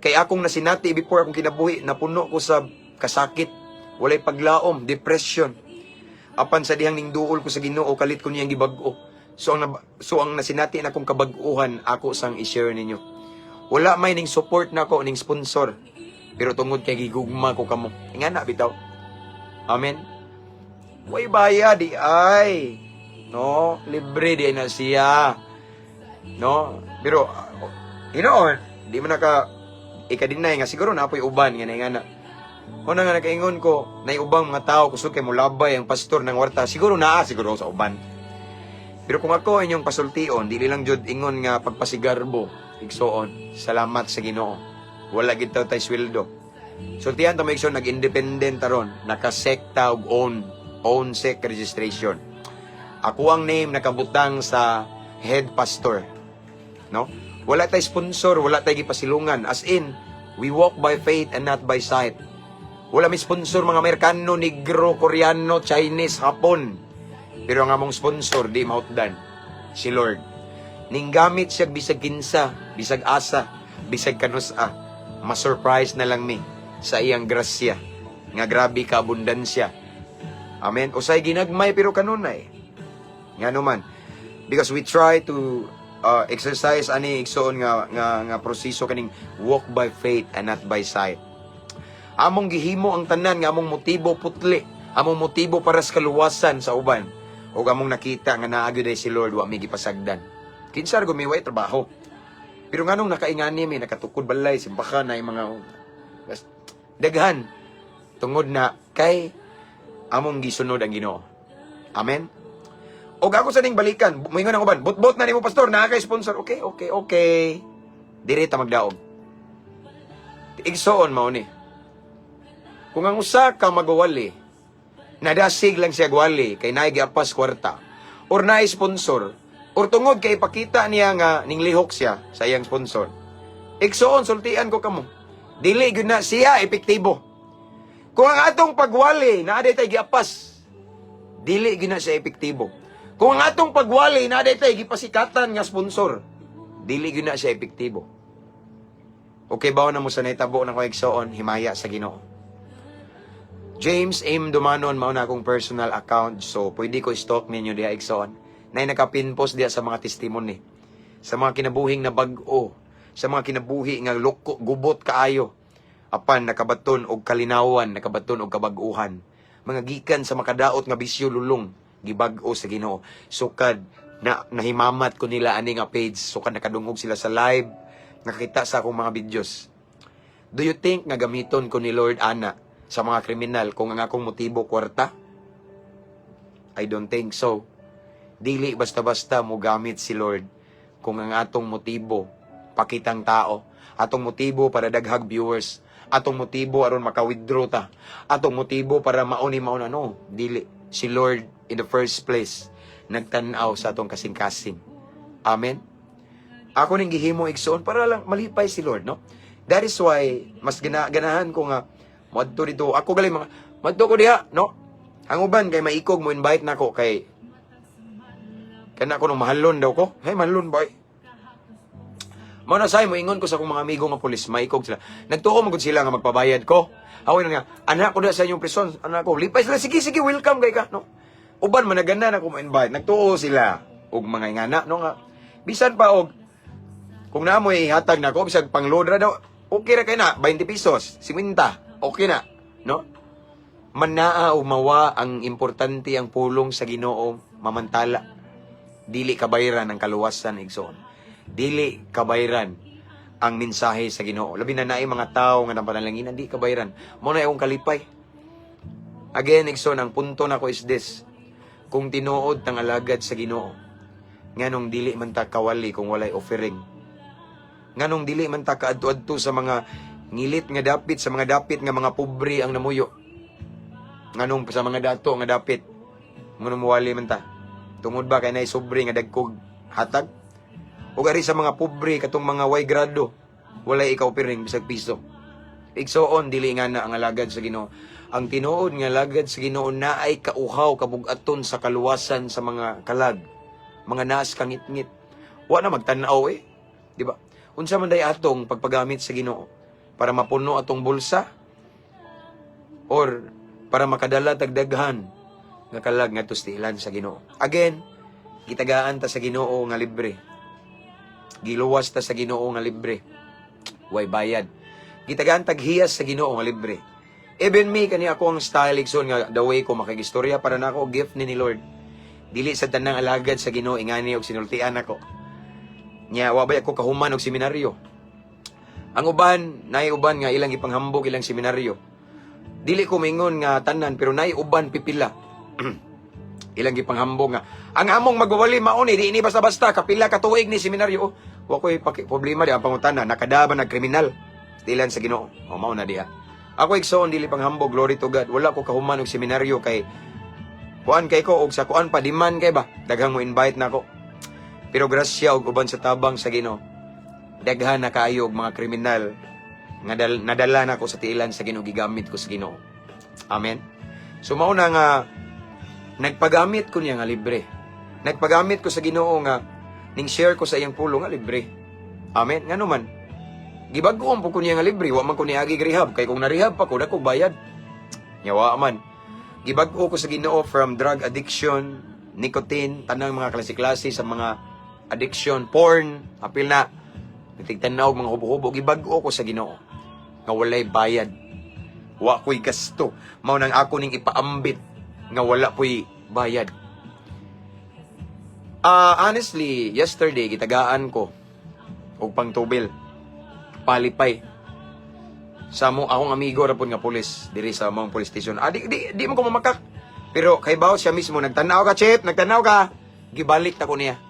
Kay akong nasinati before akong kinabuhi, napuno ko sa kasakit, walay paglaom, depression. Apan sa dihang ning duol ko sa Ginoo, kalit ko niyang gibag-o. So ang nasinati na akong kabag-uhan, ako sang i-share ninyo. Wala may ning support na ko, ning sponsor. Pero tungod kay gigugma ko kamo. Nga na, bitaw. Amen. Way bayad di ay. No, libre di na siya. No, pero hinoon, di man naka ikadinay nga siguro na apoy uban nga na. Una nga nakaingon ko, na ubang mga tao kusog kay mulabay ang pastor ng warta, siguro siguro sa uban. Pero kung ako inyong pasultion, dili lang jud ingon nga pagpasigarbo, igsoon. Salamat sa Ginoo. Wala gid tayo sweldo. Sultihan ta maigsoon nag-independent taron, nakasekta og own sect registration. Ako ang name nakabutang sa head pastor. No? Wala tay sponsor, wala tay gipasilungan. As in, we walk by faith and not by sight. Wala may sponsor mga Amerikano, Negro, Koreano, Chinese, Hapon. Pero ang among sponsor, di mautdan, si Lord. Ning gamit siya bisag kinsa, bisag asa, bisag kanusa, ma-surprise na lang mi sa iyang grasya. Nga grabe ka abundansya. Amen. Usay ginagmay pero kanunay. Nga naman. Because we try to exercise ani igsoon nga proseso kaning walk by faith and not by sight. Among gihimo ang tanan nga among motibo putli, among motibo para sa kaluwasan sa uban. O among nakita nga naagyo day si Lord wa mi gipasagdan. Kinsa gumiway trabaho. Pero nganong nakaingani mi nakatukod balay simbahan na mga daghan tungod na kay among gisunod ang Ginoo. Amen. Og ako sa ning balikan, moingon ang uban, bot-bot na nimo pastor, naa kay sponsor. Okay. Diri ta magdaog. Igsoon mao ni. Kung ang usa ka magwali, nadasig lang siya gwali kay naay giapas kwarta or naay sponsor or tungod kay ipakita niya nga ning lihok siya sa iyang sponsor. Igsoon sultian ko kamo. Dili gyud na siya epektibo. Kung ang atong pagwali na aday tay giapas, dili gyud na siya epektibo. Kung ang atong pagwali na aday tay gipasikatan nga sponsor, dili gyud na siya epektibo. Okay ba na mo sa naitabo ng koigsoon himaya sa Ginoo? James M. Dumanon mao na akong personal account, so pwede ko stalk ninyo diha igsoon. Nay nakapinpost diha sa mga testimony, sa mga kinabuhing na bag-o, sa mga kinabuhi nga loko, gubot kaayo. Apan nakabaton og kalinawan, nakabaton og kabag-uhan. Mga gikan sa makadaot nga bisyo lulong, gibag-o sa Ginoo. Sukad na nahimamat ko nila ani nga page, sukad nakadungog sila sa live, nakita sa akong mga videos. Do you think nga gamiton ko ni Lord ana sa mga kriminal kung ang akong motibo kwarta? I don't think so. Dili basta-basta mo gamit si Lord kung ang atong motibo pakitang tao, atong motibo para daghag viewers, atong motibo aron maka-withdraw ta, atong motibo para mauni-mauna. No, dili. Si Lord in the first place nagtan-aw sa atong kasing-kasing. Amen. Ako ning gihimo igsoon para lang malipay si Lord, no? That is why mas ganahan ko nga moadto dito. Ako gali mga moadto ko diha, no? Ang uban kay maikog mo invite nako kay kana ko nung mahalon daw ko. Hey, mahalon boy. Mao say mo ingon ko sa akong mga amigo nga pulis, maikog sila. Nagtuo magud sila nga magpabayad ko. Awin nga, anak ko na sa inyong prison, anak ko. Lipay sila, sige, welcome kay ka, no? Uban man naganda na ko ma-invite. Nagtuo sila og mga ingana, no nga. Bisan pa og kung naamoy hatag na ko bisag pangload ra daw, okay ra kay na 20 pesos, 50, okay na, no? Manaa o mawa ang importante ang pulong sa Ginoo mamantala. Dili kabayran ang kaluwasan igsoon. Dili kabayran ang mensahe sa Ginoo. Labi na naay mga tao nga napanalangin, di kabayran. Mo na akong kalipay. Again, igsoon, ang punto nako is this. Kung tinuod tang alagad sa Ginoo, nganong dili man ta kawali kung walay offering. Nganong dili man ta kaadto-adto sa mga ngilit nga dapit, sa mga dapit nga mga pobre ang namuyo. Nganong sa mga dato nga dapit, nganong muwali man ta. Tungod ba kay nay sobre nga dagkog hatag. Ug ari sa mga pobre katong mga way grado, walay ikaw piring bisag piso. Igsoon dili nga na ang alagad sa Ginoo. Ang tinuod nga alagad sa Ginoo naay kauhaw kabug-aton sa kaluwasan sa mga kalag, mga naas kangit-ngit. Wa na magtan-aw di ba? Unsa man day atong pagpagamit sa Ginoo para mapuno atong bulsa or para makadala tagdaghan nga kalag nga tustilan sa Ginoo. Again, gitagaan ta sa Ginoo nga libre. Giluwas ta sa Ginoo nga libre. Way bayad. Gitagaan taghiyas sa Ginoo nga libre. Even me kani ako ang style igsoon nga the way ko makigistorya para nako gift ni Lord. Dili sa tanang alagad sa Ginoo ingani og sinultian ako. Nya wa bay ako kahuman og seminaryo. Ang uban, nay uban nga ilang ipanghambog ilang seminaryo. Dili ko mingon nga tanan pero nay uban pipila. Ilang ipanghambog nga ang among magwawali mauni di ini basta-basta kapila ka tuig ni seminaryo. Wa koy problema di ang pangutana nakadaban nag kriminal. Stilan sa Ginoo. O mao na diha. Ako igsoon dili panghambog, glory to God. Wala ko kahuman og seminaryo kay kuan kay ko og sa kuan pa demand kay ba. Daghang mo invite nako. Pero grasya og uban sa tabang sa Ginoo. Daghan na kaayo og mga kriminal nga nadala na ko sa tiilan sa Ginoo gigamit ko sa Ginoo. Amen. So mao na nga nagpagamit ko niya nga libre. Nagpagamit ko sa Ginoo nga ning share ko sa iyang pulo nga libre. Amen. Ngano man gibag-on po ko niya nga libre, wa man ko niagi rehab. Kay kung na-rehab pa ko, dako bayad. Yawa man. Gibag-o ko sa Ginoo from drug addiction, nicotine, tanang mga klase-klase sa mga addiction, porn, apil na, nagtigtanaw, mga hubo-hubo. Gibag-o ko sa Ginoo. Nga walay bayad. Wa ko'y gasto. Mao nang ako ning ipaambit. Nga wala ko'y bayad. Honestly, yesterday, gitagaan ko og pangtubil. Palipay sa akong amigo rapon nga pulis diri sa mong police station. Di mo ko mamakak. Pero kay bawo siya mismo nagtanaw ka, chip, nagtanaw ka. Gibalik ta ko niya.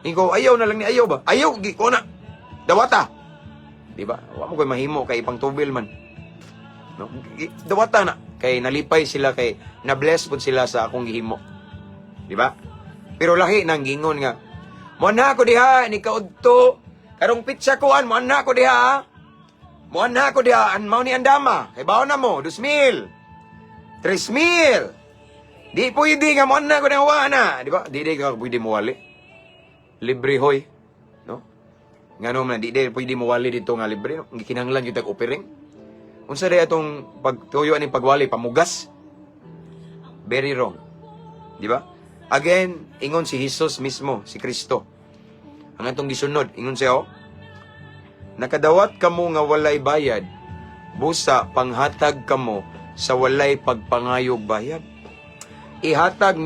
Ingo ayaw na lang ni ayaw ba? Ayaw gi ko na. Dawata. Di ba? Wa mo koy mahimo kay ipang tubil man. No? Dawata na kay nalipay sila kay na-bless pud sila sa akong gihimo. Di ba? Pero lahi nang gingon nga. Mo na ko diha ni kaudto. Karong pizza kuan mo ana ko diha. Mo ana ko diha an mao ni andama. Kay bawo na mo 2,000. 3,000. Di pwede nga mo ana ko diha wa na, di ba? Di ka pwede mo wali. Libre hoy, no? Ngano man di pwede mo wali dito nga libre, no? Gikinahanglan gyud tag offering. Unsa day atong pagtuyo ani pagwali pamugas? Very wrong. Di ba? Again, ingon si Jesus mismo, si Kristo. Ang atong gisunod, ingon siya, nakadawat kamo nga walay bayad, busa panghatag kamo sa walay pagpangayog bayad. Panghatag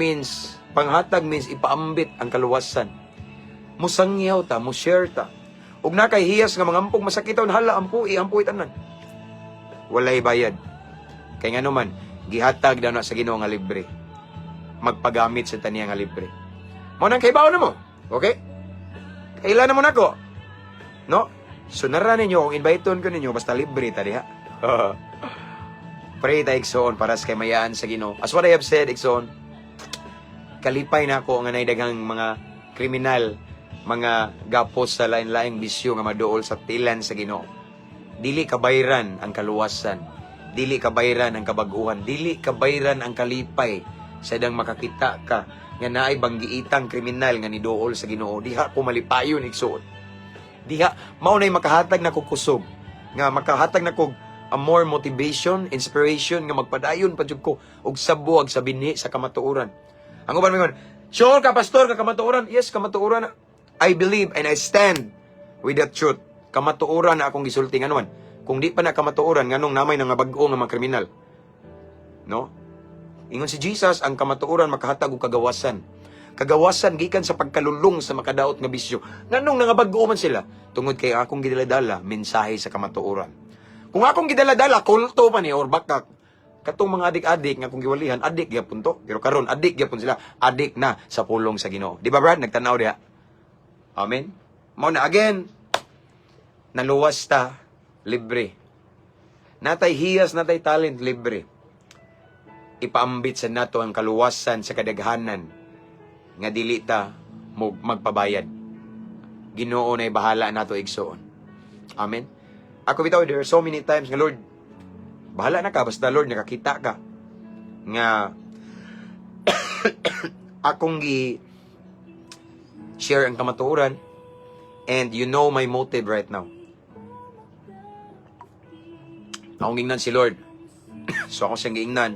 means ipaambit ang kaluwasan. Musangyaw ta, mushare ta. Ug nakay hiyas nga mga ampog masakiton, hala, ampuy tanan. Walay bayad. Kay nga naman, gihatag daw na sa Ginoo nga libre. Magpagamit sa taniya nga libre. Mao nang kaybaw na mo, okay? Kailan naman ako? No? So, nara ninyo, kung inviteon ko ninyo, basta libre ta diha. Pray ta, Ikson, para sa kamayaan sa Ginoo. As what I have said, Ikson, kalipay na ako nga naidaghang mga kriminal, mga gapos sa lain-laing bisyo nga maduol sa tilan sa Ginoo. Dili kabayran ang kaluwasan. Dili kabayran ang kabaguhan. Dili kabayran ang kalipay sa dang makakita ka nga naay banggiitang kriminal nga niduol sa Ginoo. Diha ko malipayon igsuon. Diha mao nay makahatag na kog kusog, nga makahatag na kog a more motivation, inspiration nga magpadayon pa jud ko og sabuag sa binhi sa kamatuoran. Ang uban mingon, "Sure ka pastor ka kamatuoran?" Yes, kamatuoran na. I believe and I stand with that truth. Kamatuoran na akong gisulti nga naman. Kung di pa na kamatuoran nganong namay nga bag-o nga mga kriminal. No? Ingon si Jesus, ang kamatuoran makahatag og kagawasan. Kagawasan gikan sa pagkalulong sa makadaot nga bisyo. Nganong nangabag-o man sila tungod kay akong gidaladala mensahe sa kamatuoran. Kung akong gidaladala kulto pa ni or bakak katong mga adik-adik nga kung giwalihan adik gyapon to. Pero karon adik gyapon sila, adik na sa pulong sa Ginoo. Di ba Brad? Nagtanaw diha. Amen. Mao na again. Naluwas ta libre. Natay hiyas, natay talent libre. Ipaambit sa nato ang kaluwasan sa kadaghanan nga dili ta magpabayad. Ginoo na bahala nato igsoon. Amen. Ako bitaw, there are so many times nga Lord, bahala na ka, basta Lord, nakakita ka nga akong share ang kamatuoran, and you know my motive right now. Akong gingnan si Lord. So ako siyang giingnan.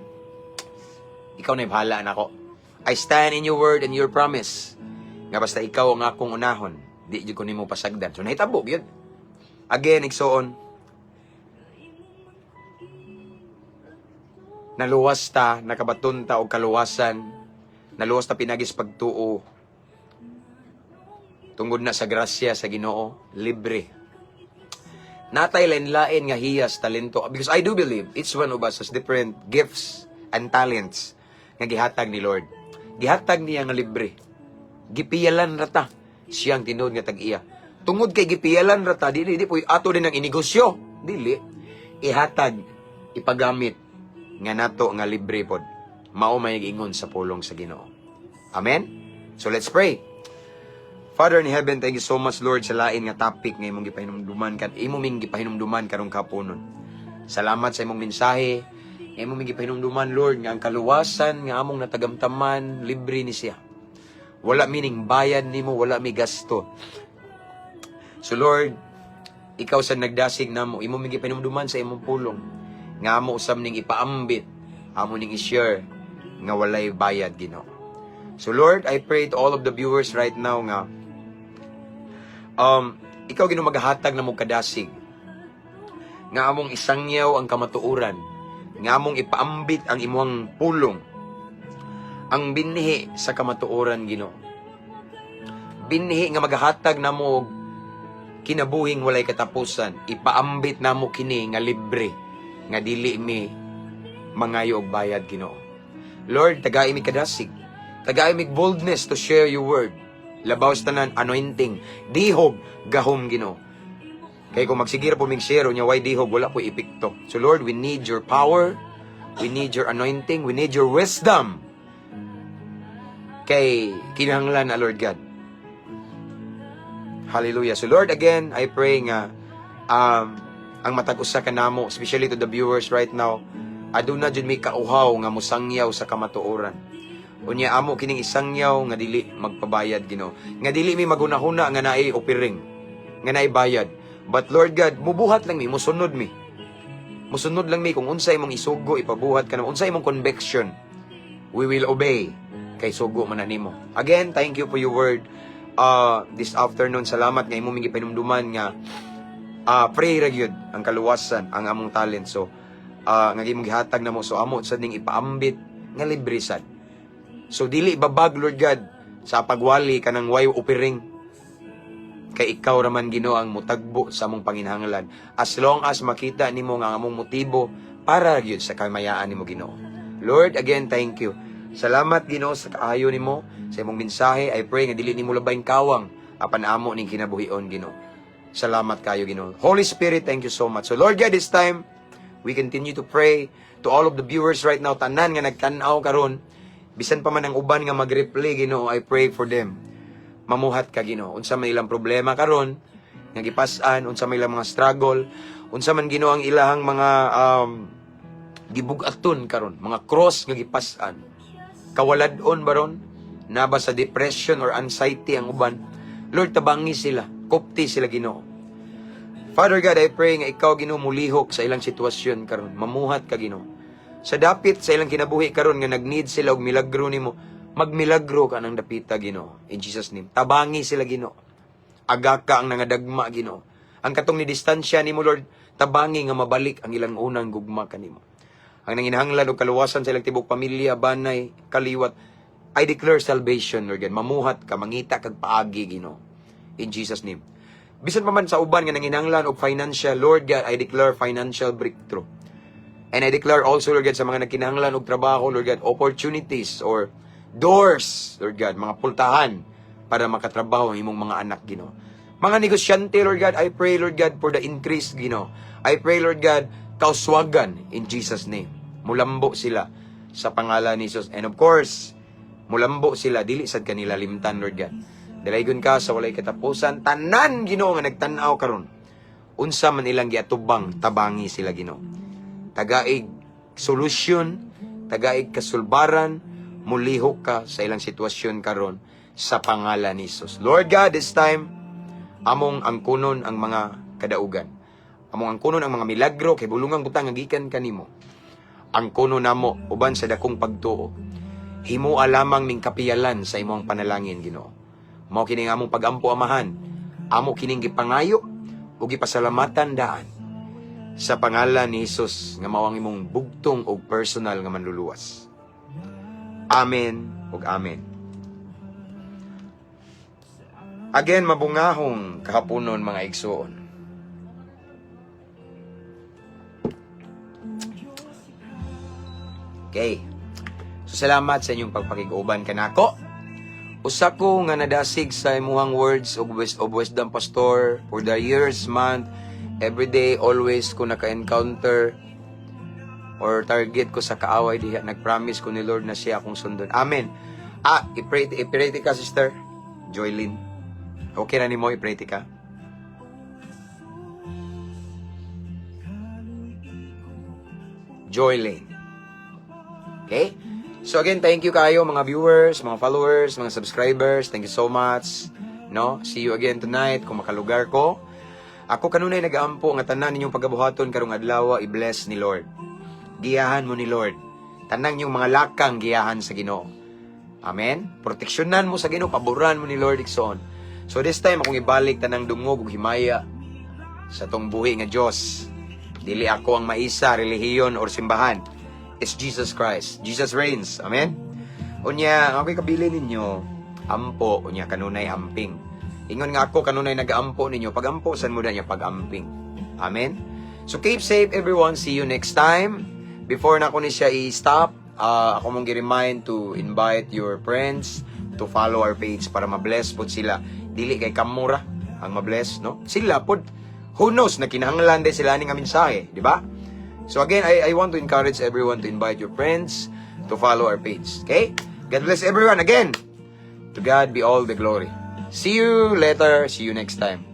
Ikaw na bahala na ako. I stand in your word and your promise. Nga basta ikaw ang akong unahon, di jud ko nimo pasagdan. So nahitabo yun. Again, igsoon. Naluwas ta, nakabaton ta og kaluwasan. Naluwas ta pinagis pagtuo. Tungod na sa grasya sa Ginoo, libre. Natay lain-lain nga hiyas, talento. Because I do believe each one of us has different gifts and talents nga gihatag ni Lord. Gihatag niya nga libre. Gipiyalan rata siyang tinuod nga tag-iya. Tungod kay gipiyalan rata, dili po ato din ang inegosyo. Dili. Ihatag, ipagamit nga nato nga libre pod. Mao may ingon sa pulong sa Ginoo. Amen? So let's pray. Father in heaven, thank you so much, Lord, sa lain nga topic nga imong gipahinumduman kan imong gipahinumduman karong kapunon. Salamat sa imong mensahe. Imong gipahinumduman, Lord, nga ang kaluwasan nga among natagamtaman, libre ni siya. Wala mining bayad nimo, wala mi gasto. So Lord, ikaw sa nagdasig namo, imong gipahinumduman sa imong pulong nga amo usab ning ipaambit, amo ning i-share nga walay bayad, Ginoo. So Lord, I pray to all of the viewers right now nga ikaw Ginoo maghahatag na mo kadasig nga among isangyaw ang kamatuoran, nga among ipaambit ang imong pulong, ang binhi sa kamatuoran, Ginoo. Binhi nga maghahatag na mo kinabuhing walay katapusan, ipaambit na mo kini nga libre, nga dili mi mangayo og bayad, Ginoo. Lord, tagay mi kadasig, tagay mi boldness to share your word. Labaw sa tanan, anointing, dihog, gahom, Ginoo. Kaya kung magsigir po mig share nya why dihog, wala po epekto. So Lord, we need your power, we need your anointing, we need your wisdom. Kay kinahanglan na, Lord God. Hallelujah. So Lord, again, I pray nga ang matag-usa ka namo, especially to the viewers right now, aduna jud may kauhaw nga musangyaw sa kamatuoran. Unya amo kining isangyaw nga dili magpabayad, Ginoo. Nga dili mi magunahuna nga naay opiring, nga naay bayad. But Lord God, mubuhat lang mi, musunod mi. Musunod lang mi kung unsa imong isugo, ipabuhat ka na, unsa imong conviction. We will obey kay sugo man nimo. Again, thank you for your word. This afternoon, salamat nga imong gipanumduman nga pray ra gyud ang kaluwasan, ang among talent. So nga imong gihatag na mo, so amo sad ning ipaambit nga libre sad. So dili babag, Lord God, sa pagwali kanang way opiring. Kay ikaw raman, Ginoo, ang mutagbo sa among panginahanglan. As long as makita nimo nga among motibo para gyud sa kamayaan nimo, Ginoo. Lord, again, thank you. Salamat, Ginoo, sa kaayo nimo, sa imong mensahe. I pray nga dili nimo labayn kawang apan amo ning kinabuhion, Ginoo. Salamat kayo, Ginoo. Holy Spirit, thank you so much. So Lord God, this time we continue to pray to all of the viewers right now, tanan nga nagtan-aw karon. Bisan pa man ang uban nga mag-replay, Ginoo, I pray for them. Mamuhat ka, Ginoo. Unsa man ilang problema karon, nga gipas-an, unsa man ilang mga struggle, unsa man, Ginoo, ang ilahang mga gibug-aton karon, mga cross nga gipas-an. Kawalad-on baron, naba sa depression or anxiety ang uban. Lord, tabangi sila, kupti sila, Ginoo. Father God, I pray nga ikaw, Ginoo, mulihok sa ilang sitwasyon karon. Mamuhat ka, Ginoo. Sa dapit sa ilang kinabuhi karon nga nag-need sila og milagro nimo, magmilagro ka nang dapita, Ginoo. In Jesus name. Tabangi sila, Ginoo. Aga ka ang nangadagma, Ginoo. Ang katong ni distansya nimo, Lord, tabangi nga mabalik ang ilang unang gugma kanimo. Ang nanginahanglan og kaluwasan sa ilang tibok pamilya, banay, kaliwat, I declare salvation, Lord God. Mamuhat ka, mangita kag paagi, Ginoo. In Jesus name. Bisan pa man sa uban nga nanginahanglan og financial, Lord God, I declare financial breakthrough. And I declare also, Lord God, sa mga nagkinahanglan og trabaho, Lord God, opportunities or doors, Lord God, mga pultahan para makatrabaho ang imong mga anak, Ginoo. Mga negosyante, Lord God, I pray, Lord God, for the increase, Ginoo. I pray, Lord God, kauswagan in Jesus' name. Mulambo sila sa pangalan ni Jesus. And of course, mulambo sila, dili sad kanila limtan, Lord God. Dalaygon ka sa walay katapusan. Tanan, Ginoo, nga nagtanaw karon. Unsa man ilang giatubang, tabangi sila, Ginoo. Tagaig solusyon, tagaig kasulbaran, mulihok ka sa ilang sitwasyon karon sa pangalan ni Jesus. Lord God, this time, among angkunon ang mga kadaugan. Among angkunon ang mga milagro, kay bulungang butang nga gikan kanimo. Angkunon namo, uban sa dakong pagtuo. Himo alamang ning kapiyalan sa imong panalangin, Ginoo. Mao kining among pagampo, Amahan. Amo kining gipangayo ug gipasalamatan daan sa pangalan ni Jesus nga mao ang imong bugtong ug personal nga manluluwas. Amen ug amen. Again, mabungahong kahaponon mga igsoon. Okay. So salamat sa inyong pagpakiguban kanako. Usa ko nga nadasig sa imuhang words of wisdom, Pastor, for the years, month, every day, always ko naka-encounter or target ko sa kaaway diha. Nag-promise ko ni Lord na siya akong sundon. Amen. I-pray ka, Sister Joylyn. Okay na ni mo, i-pray ka? Joylyn. Okay? So again, thank you kayo mga viewers, mga followers, mga subscribers. Thank you so much. No? See you again tonight kung makalugar ko. Ako kanunay nag-aampo nga tanan ninyong pagabuhaton karong adlaw i-bless ni Lord. Giyahan mo ni Lord. Tanang yung mga lakang giyahan sa Ginoo. Amen. Proteksyonan mo sa Ginoo, paboran mo ni Lord igsoon. So this time akong ibalik tanang dungog ug himaya sa tong buhi nga Dios. Dili ako ang maisa, relihiyon or simbahan. It's Jesus Christ. Jesus reigns. Amen? Unya, ako'y kabili ninyo, ampo, unya, kanunay amping. Ingon nga ako, kanunay nag-ampo ninyo, pag-ampo, san mo na niya pag-amping. Amen? So, keep safe everyone. See you next time. Before na ako ni siya i-stop, ako mong gi-remind to invite your friends to follow our page para ma-bless po sila. Dili kay kamura ang ma-bless, no? Sila po, who knows, na kinahanglan din sila nga mensahe, di ba? So again, I want to encourage everyone to invite your friends to follow our page. Okay? God bless everyone again. To God be all the glory. See you later. See you next time.